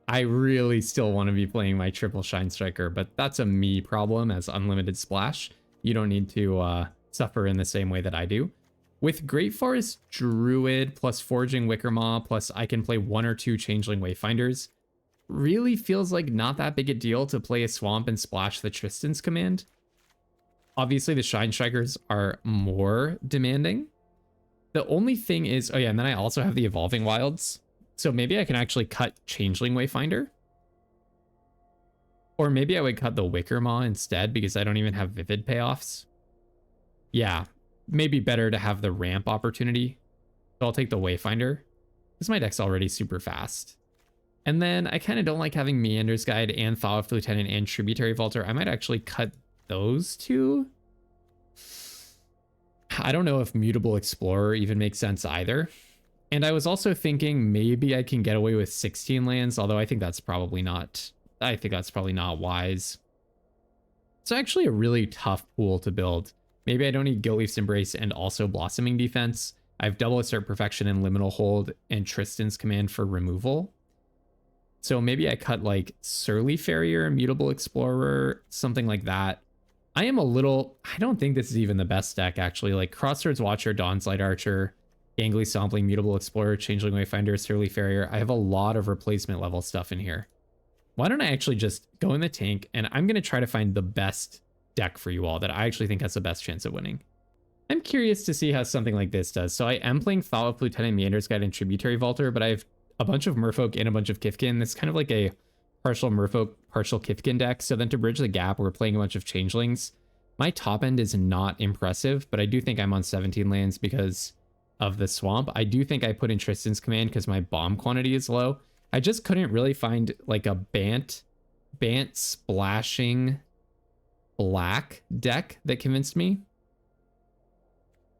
I really still want to be playing my triple Shine Striker, but that's a me problem as Unlimited Splash. You don't need to suffer in the same way that I do. With Great Forest Druid plus Foraging Wickermaw plus I can play 1 or 2 Changeling Wayfinders, really feels like not that big a deal to play a Swamp and splash the Tristan's Command. Obviously, the Shine Strikers are more demanding. The only thing is, oh yeah, and then I also have the Evolving Wilds. So maybe I can actually cut Changeling Wayfinder. Or maybe I would cut the Wickermaw instead because I don't even have Vivid payoffs. Yeah, maybe better to have the ramp opportunity. So I'll take the Wayfinder because my deck's already super fast. And then I kind of don't like having Meander's Guide and Thoughtweft Lieutenant and Tributary Vaulter. I might actually cut those two. I don't know if Mutable Explorer even makes sense either. And I was also thinking maybe I can get away with 16 lands, although I think that's probably not wise. It's actually a really tough pool to build. Maybe I don't need Guiltleaf's Embrace and also Blossoming Defense. I have Double Assert Perfection and Liminal Hold and Tristan's Command for removal. So maybe I cut like Surly Farrier, Mutable Explorer, something like that. I don't think this is even the best deck, actually. Like Crossroads Watcher, Dawn's Light Archer, Gangly Sampling, Mutable Explorer, Changeling Wayfinder, Surly Farrier. I have a lot of replacement level stuff in here. Why don't I actually just go in the tank, and I'm going to try to find the best deck for you all that I actually think has the best chance of winning. I'm curious to see how something like this does. So I am playing Thoughtweft Lieutenant, Meander's Guide, and Tributary Vaulter, but I have a bunch of Merfolk and a bunch of Kithkin. It's kind of like a partial Merfolk, partial Kithkin deck. So then to bridge the gap, we're playing a bunch of Changelings. My top end is not impressive, but I do think I'm on 17 lands because of the Swamp. I do think I put in Tristan's Command because my bomb quantity is low. I just couldn't really find like a Bant splashing black deck that convinced me.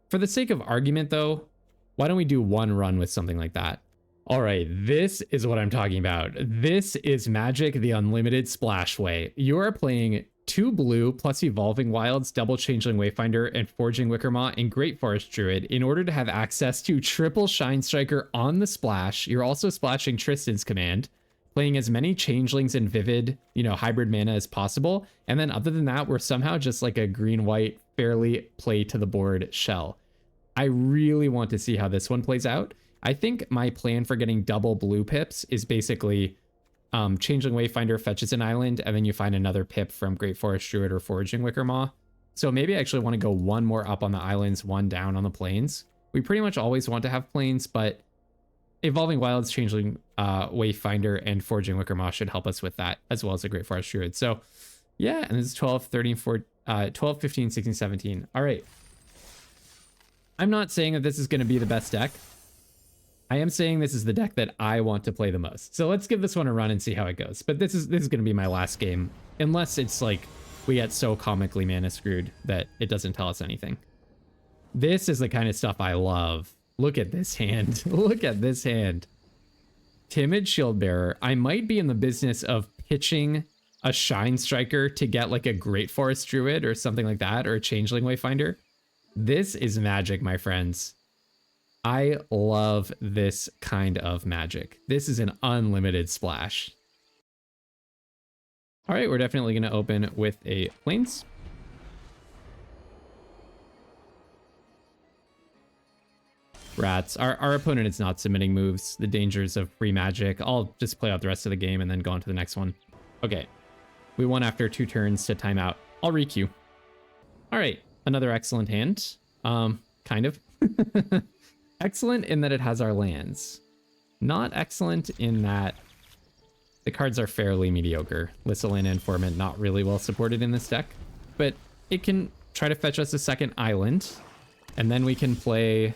For the sake of argument though, why don't we do one run with something like that? All right, this is what I'm talking about. This is Magic the Unlimited Splash Way. You are playing 2 blue plus Evolving Wilds, double Changeling Wayfinder, and Foraging Wickermaw and Great Forest Druid in order to have access to triple Shine Striker on the splash. You're also splashing Tristan's Command, playing as many Changelings and Vivid, hybrid mana as possible. And then other than that, we're somehow just like a green-white, fairly play to the board shell. I really want to see how this one plays out. I think my plan for getting double blue pips is basically Changeling Wayfinder fetches an island, and then you find another pip from Great Forest Druid or Foraging Wickermaw. So maybe I actually want to go one more up on the islands, one down on the plains. We pretty much always want to have plains, but Evolving Wilds, Changeling Wayfinder, and Foraging Wickermaw should help us with that, as well as the Great Forest Druid. So yeah, and this is 12, 13, 14, 12, 15, 16, 17. All right. I'm not saying that this is going to be the best deck. I am saying this is the deck that I want to play the most. So let's give this one a run and see how it goes. But this is going to be my last game, unless it's like we get so comically mana screwed that it doesn't tell us anything. This is the kind of stuff I love. Look at this hand. Look at this hand. Timid Shieldbearer. I might be in the business of pitching a Shine Striker to get like a Great Forest Druid or something like that, or a Changeling Wayfinder. This is magic, my friends. I love this kind of magic. This is an unlimited splash. All right, we're definitely going to open with a Plains. Rats. Our opponent is not submitting moves. The dangers of free magic. I'll just play out the rest of the game and then go on to the next one. Okay. We won after 2 turns to timeout. I'll requeue. All right. Another excellent hand. Kind of. Excellent in that it has our lands. Not excellent in that the cards are fairly mediocre. Lissalin and Informant not really well supported in this deck, but it can try to fetch us a second island, and then we can play...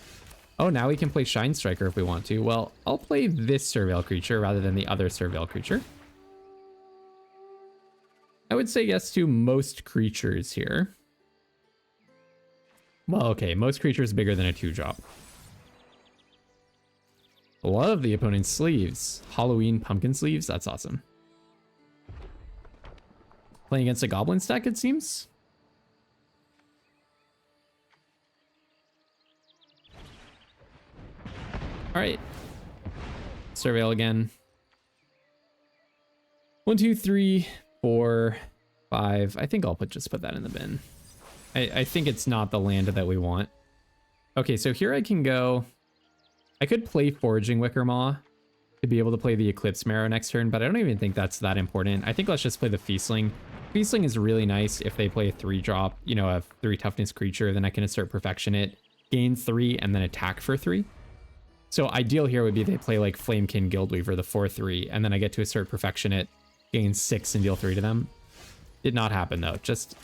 Oh, now we can play Shine Striker if we want to. Well, I'll play this Surveil creature rather than the other Surveil creature. I would say yes to most creatures here. Well, okay, most creatures bigger than a 2-drop. Love the opponent's sleeves. Halloween pumpkin sleeves, that's awesome. Playing against a goblin stack, it seems. All right. Surveil again. 1, 2, 3, 4, 5. I think I'll just put that in the bin. I think it's not the land that we want. Okay, so here I can go. I could play Foraging Wickermaw to be able to play the Eclipsed Marrow next turn, but I don't even think that's that important. I think let's just play the Feastling. Feastling is really nice if they play a 3-drop, you know, a 3 toughness creature, then I can assert Perfection it, gain 3, and then attack for 3. So ideal here would be they play like Flamekin Guildweaver, the 4/3, and then I get to assert Perfection it, gain 6 and deal 3 to them. Did not happen though. Just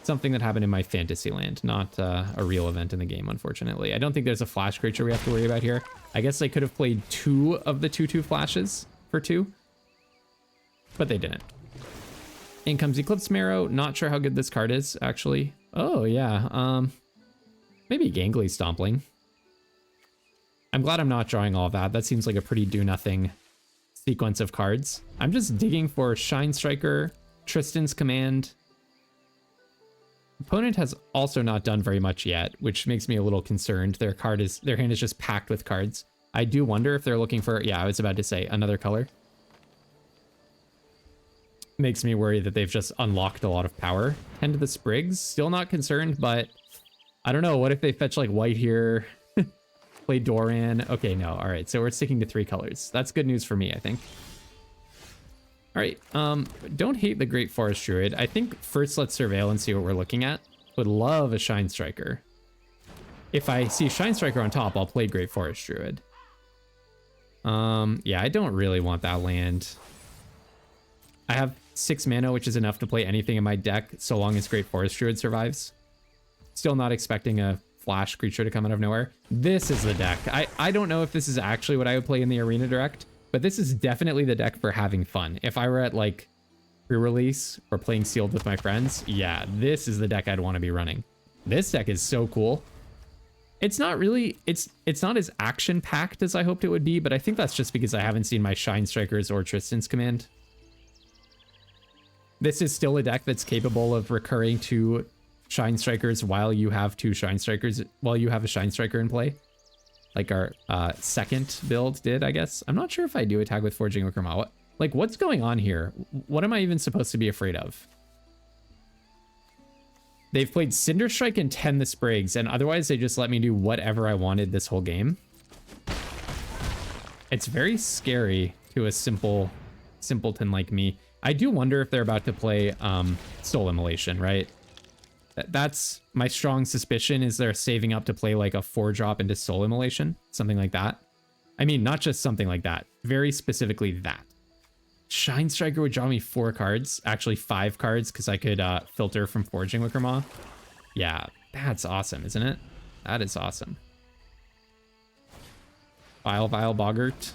something that happened in my fantasy land, not a real event in the game, unfortunately. I don't think there's a flash creature we have to worry about here. I guess they could have played 2 of the 2/2 flashes for 2, but they didn't. In comes Eclipse Marrow. Not sure how good this card is, actually. Oh, yeah. Maybe Gangly Stompling. I'm glad I'm not drawing all of that. That seems like a pretty do-nothing sequence of cards. I'm just digging for Shine Striker, Tristan's Command. Opponent has also not done very much yet, which makes me a little concerned. Their hand is just packed with cards. I do wonder if they're looking for, yeah, I was about to say another color. Makes me worry that they've just unlocked a lot of power. 10 to the Sprigs, still not concerned, but I don't know. What if they fetch like white here? Play Doran. Okay, no. All right, so we're sticking to 3 colors. That's good news for me, I think. All right, don't hate the Great Forest Druid. I think first let's surveil and see what we're looking at. Would love a Shine Striker. If I see Shine Striker on top, I'll play Great Forest Druid. Yeah, I don't really want that land. I have 6 mana, which is enough to play anything in my deck, so long as Great Forest Druid survives. Still not expecting a flash creature to come out of nowhere. This is the deck. I don't know if this is actually what I would play in the Arena Direct, but this is definitely the deck for having fun. If I were at like pre-release or playing sealed with my friends, yeah, this is the deck I'd want to be running. This deck is so cool. It's not really, it's not as action-packed as I hoped it would be, but I think that's just because I haven't seen my Shine Strikers or Tristan's Command. This is still a deck that's capable of recurring to Shine Strikers while you have 2 Shine Strikers, while you have a Shine Striker in play. Like our second build did, I guess. I'm not sure if I do attack with Foraging Wickermaw. What's going on here? What am I even supposed to be afraid of? They've played Cinder Strike and 10 the Sprigs, and otherwise they just let me do whatever I wanted this whole game. It's very scary to a simpleton like me. I do wonder if they're about to play Soul Immolation, right? That's my strong suspicion, is they're saving up to play like a 4-drop into Soul Immolation, something like that. I mean, not just something like that, very specifically that. Shine Striker would draw me 4 cards, actually 5 cards, because I could filter from Foraging Wickermaw. Yeah, that's awesome, isn't it? That is awesome. Vile Boggart.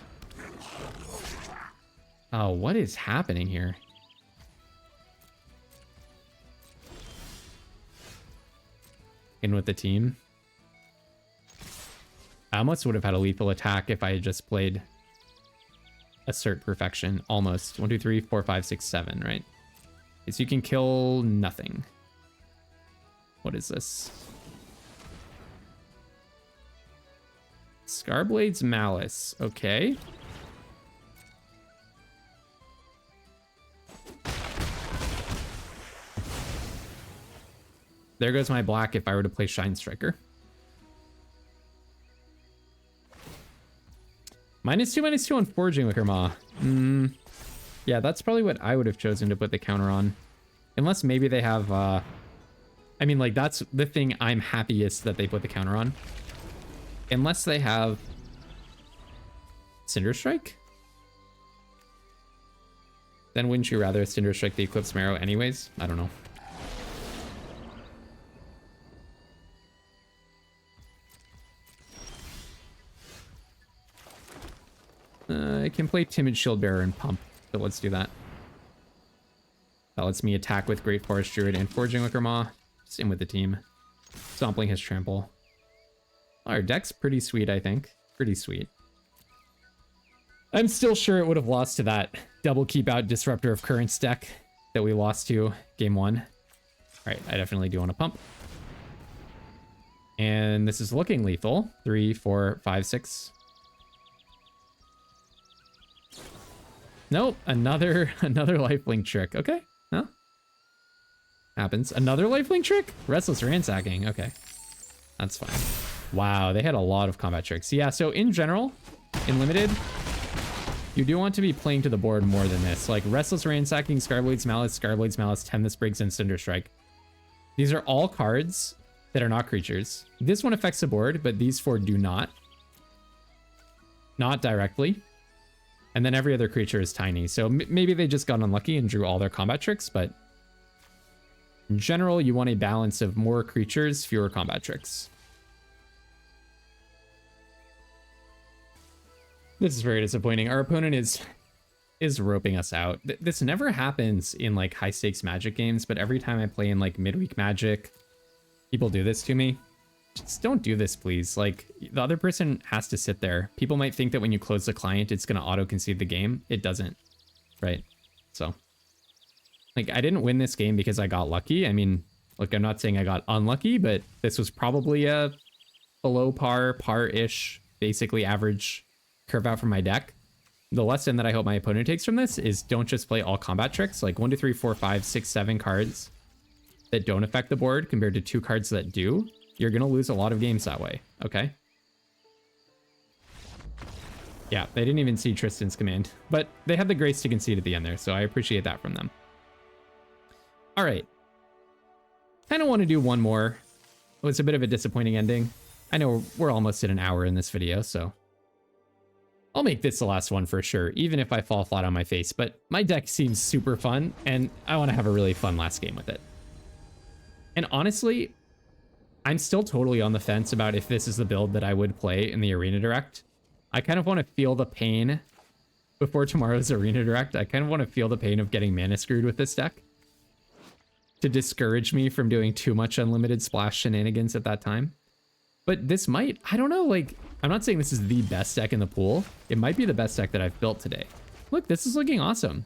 Oh, what is happening here? In with the team. I almost would have had a lethal attack if I had just played assert perfection. Almost. 1, 2, 3, 4, 5, 6, 7, right? So you can kill nothing. What is this? Scarblade's Malice. Okay. There goes my black if I were to play Shine Striker. -2/-2 on Foraging Wickermaw. Yeah, that's probably what I would have chosen to put the counter on. Unless maybe they have, I mean, like, that's the thing I'm happiest that they put the counter on. Unless they have Cinder Strike? Then wouldn't you rather Cinder Strike the Eclipsed Marrow anyways? I don't know. I can play Timid Shield Bearer and Pump, so let's do that. That lets me attack with Great Forest Druid and Foraging Wickermaw. Just in with the team. Stompling his Trample. Our deck's pretty sweet, I think. Pretty sweet. I'm still sure it would have lost to that double keep out Disruptor of Currents deck that we lost to game 1. Alright, I definitely do want to pump. And this is looking lethal. 3, 4, 5, 6. Nope, another lifelink trick. Okay, huh? Happens. Another lifelink trick? Restless Ransacking. Okay, that's fine. Wow, they had a lot of combat tricks. Yeah, so in general, in limited, you do want to be playing to the board more than this. Like Restless Ransacking, Scarblade's Malice, Tempest Briggs, and Cinder Strike. These are all cards that are not creatures. This one affects the board, but these 4 do not. Not directly. And then every other creature is tiny. So maybe they just got unlucky and drew all their combat tricks, but in general, you want a balance of more creatures, fewer combat tricks. This is very disappointing. Our opponent is roping us out. This never happens in like high stakes Magic games, but every time I play in like midweek Magic, people do this to me. Just don't do this, please. Like, the other person has to sit there. People might think that when you close the client, it's going to auto-concede the game. It doesn't, right? So, like, I didn't win this game because I got lucky. I mean, look, I'm not saying I got unlucky, but this was probably a below par-ish, basically average curve out from my deck. The lesson that I hope my opponent takes from this is don't just play all combat tricks. Like 1, 2, 3, 4, 5, 6, 7 cards that don't affect the board compared to 2 cards that do. You're going to lose a lot of games that way, okay? Yeah, they didn't even see Tristan's command, but they had the grace to concede at the end there, so I appreciate that from them. All right. Kind of want to do one more. It was a bit of a disappointing ending. I know we're almost at an hour in this video, so I'll make this the last one for sure, even if I fall flat on my face, but my deck seems super fun, and I want to have a really fun last game with it. And honestly, I'm still totally on the fence about if this is the build that I would play in the Arena Direct. I kind of want to feel the pain before tomorrow's Arena Direct. I kind of want to feel the pain of getting mana screwed with this deck to discourage me from doing too much unlimited splash shenanigans at that time. But this might, I don't know, like, I'm not saying this is the best deck in the pool. It might be the best deck that I've built today. Look, this is looking awesome.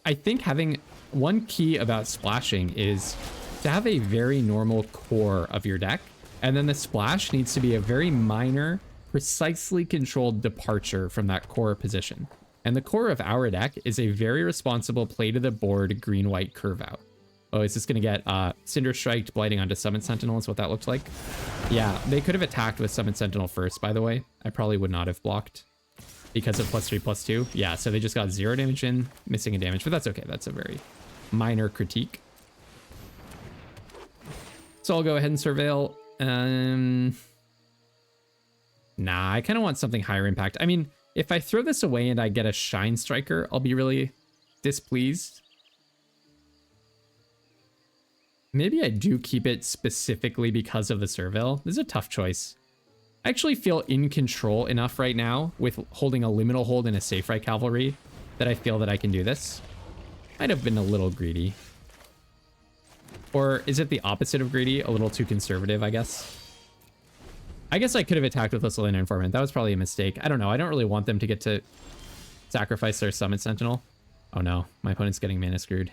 I think having one key about splashing is to have a very normal core of your deck, and then the splash needs to be a very minor, precisely controlled departure from that core position. And the core of our deck is a very responsible play to the board green-white curve out. Oh, is this going to get Cinder Striked, Blighting onto Summon Sentinel is what that looked like? Yeah, they could have attacked with Summon Sentinel first, by the way. I probably would not have blocked because of +3/+2. Yeah, so they just got 0 damage in, missing a damage, but that's okay. That's a very minor critique. So I'll go ahead and surveil. Nah, I kind of want something higher impact. I mean, if I throw this away and I get a Shine Striker, I'll be really displeased. Maybe I do keep it specifically because of the surveil. This is a tough choice. I actually feel in control enough right now with holding a Liminal Hold and a Safe Right Cavalry that I feel that I can do this. Might have been a little greedy. Or is it the opposite of greedy? A little too conservative, I guess. I guess I could have attacked with Lissalina Informant. That was probably a mistake. I don't know. I don't really want them to get to sacrifice their Summon Sentinel. Oh no, my opponent's getting mana screwed.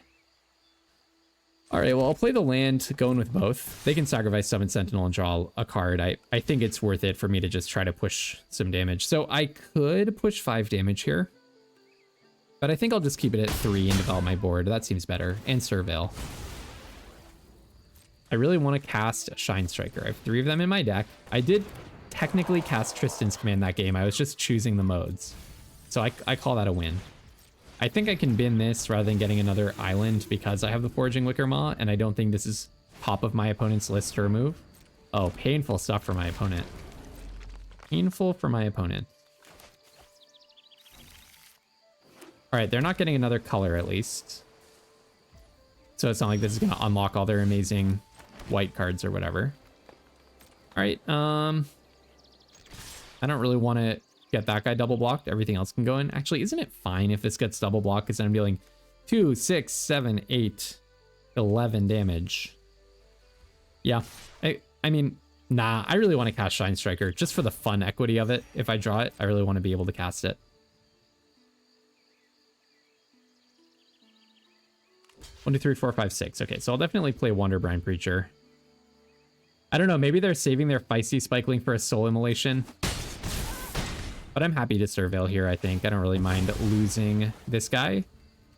All right, well, I'll play the land going with both. They can sacrifice Summon Sentinel and draw a card. I think it's worth it for me to just try to push some damage. So I could push 5 damage here, but I think I'll just keep it at 3 and develop my board. That seems better. And Surveil. I really want to cast Shine Striker. I have 3 of them in my deck. I did technically cast Tristan's Command that game. I was just choosing the modes. So I call that a win. I think I can bin this rather than getting another island because I have the Foraging Wickermaw, and I don't think this is top of my opponent's list to remove. Oh, painful stuff for my opponent. Painful for my opponent. All right, they're not getting another color at least. So it's not like this is going to unlock all their amazing white cards or whatever. All right, I don't really want to get that guy double blocked. Everything else can go in. Actually, isn't it fine if this gets double blocked? Because then I'm dealing 2, 6, 7, 8, 11 damage. Yeah, I mean, nah, I really want to cast Shine Striker just for the fun equity of it. If I draw it, I really want to be able to cast it. 1, 2, 3, 4, 5, 6. Okay, so I'll definitely play Wonderbrine Preacher. I don't know, maybe they're saving their Feisty Spikeling for a Soul Immolation. But I'm happy to Surveil here, I think. I don't really mind losing this guy.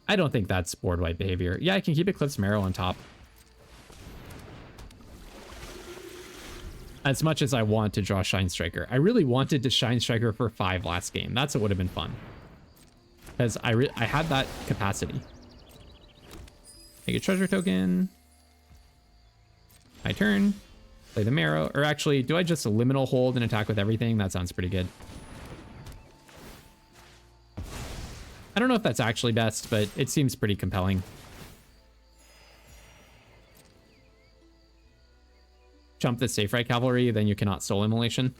I don't think that's board wipe behavior. Yeah, I can keep Eclipsed Marrow on top. As much as I want to draw Shine Striker. I really wanted to Shine Striker for 5 last game. That's what would have been fun. Because I had that capacity. Make a treasure token. My turn. Play the Marrow. Or actually, do I just Liminal Hold and attack with everything? That sounds pretty good. I don't know if that's actually best, but it seems pretty compelling. Jump the Safe Right Cavalry, then you cannot Soul Immolation.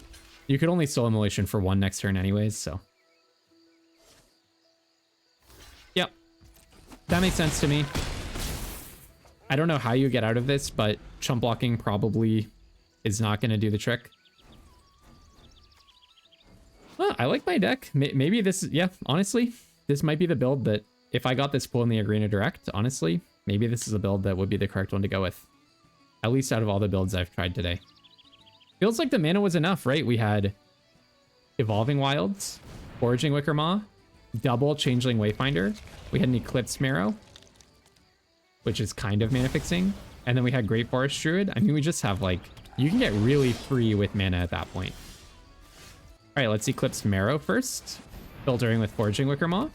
You could only Soul Immolation for 1 next turn anyways, so. Yep. That makes sense to me. I don't know how you get out of this, but chump blocking probably is not going to do the trick. Well, I like my deck. Maybe this, yeah, honestly. This might be the build that, if I got this pull in the Arena Direct, honestly, maybe this is a build that would be the correct one to go with. At least out of all the builds I've tried today. Feels like the mana was enough, right? We had Evolving Wilds, Foraging Wickermaw, double Changeling Wayfinder. We had an Eclipsed Marrow, which is kind of mana fixing. And then we had Great Forest Druid. I mean, we just have like, you can get really free with mana at that point. All right, let's Eclipse Marrow first. Filtering with Foraging Wickermaw.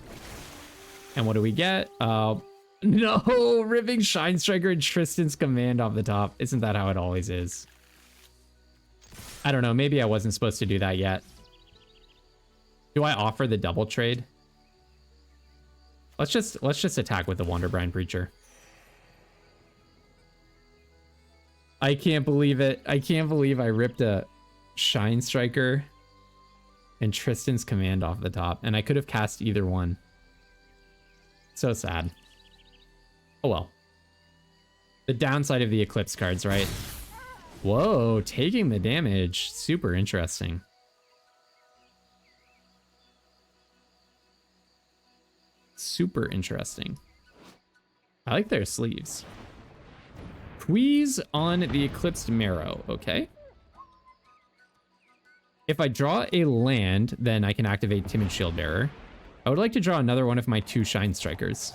And what do we get? No, ripping Shine Striker and Tristan's Command off the top. Isn't that how it always is? I don't know, maybe I wasn't supposed to do that yet. Do I offer the double trade? Let's just attack with the Wonderbrine Preacher. I can't believe it. I can't believe I ripped a Shine Striker and Tristan's Command off the top, and I could have cast either one. So sad. Oh well. The downside of the Eclipse cards, right? Whoa, taking the damage. Super interesting. Super interesting. I like their sleeves. Squeeze on the Eclipsed Marrow, okay. If I draw a land, then I can activate Timid Shieldbearer. I would like to draw another one of my 2 Shine Strikers.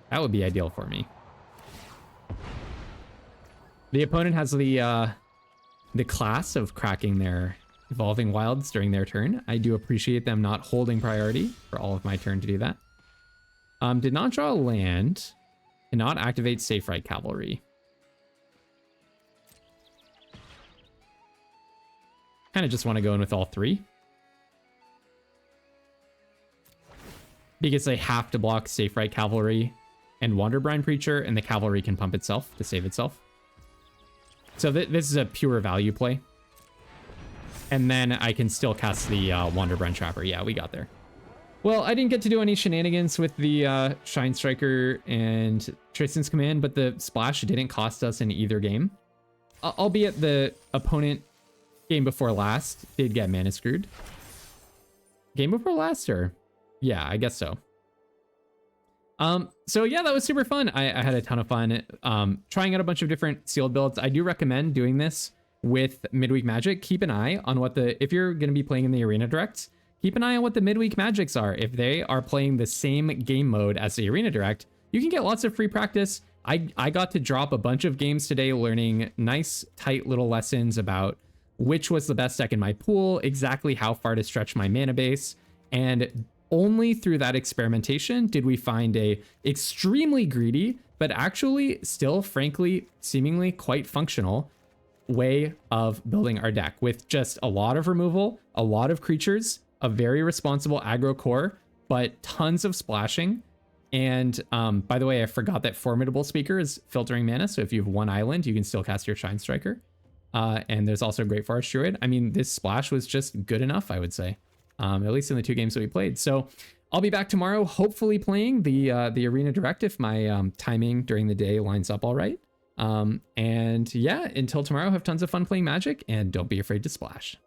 That would be ideal for me. The opponent has the class of cracking their Evolving Wilds during their turn. I do appreciate them not holding priority for all of my turn to do that. Did not draw a land. Cannot activate Safe Right Cavalry. Kind of just want to go in with all 3. Because they have to block Safe Right Cavalry and Wonderbrine Preacher, and the Cavalry can pump itself to save itself. So this is a pure value play. And then I can still cast the Wonderbrine Trapper. Yeah, we got there. Well, I didn't get to do any shenanigans with the Shine Striker and Tristan's Command, but the splash didn't cost us in either game. Albeit the opponent game before last did get mana screwed. Game before last, or Yeah, I guess so. So yeah, that was super fun. I had a ton of fun trying out a bunch of different sealed builds. I do recommend doing this with Midweek Magic. Keep an eye on what if you're going to be playing in the Arena Directs, keep an eye on what the Midweek Magics are. If they are playing the same game mode as the Arena Direct, you can get lots of free practice. I got to drop a bunch of games today learning nice, tight little lessons about which was the best deck in my pool, exactly how far to stretch my mana base, and only through that experimentation did we find a extremely greedy, but actually still, frankly, seemingly quite functional way of building our deck with just a lot of removal, a lot of creatures, a very responsible aggro core, but tons of splashing. And by the way, I forgot that Formidable Speaker is filtering mana, so if you have one island, you can still cast your Shine Striker. And there's also Great Forest Druid. I mean, this splash was just good enough, I would say, at least in the 2 games that we played. So I'll be back tomorrow, hopefully playing the Arena Direct if my timing during the day lines up all right. And yeah, until tomorrow, have tons of fun playing Magic, and don't be afraid to splash.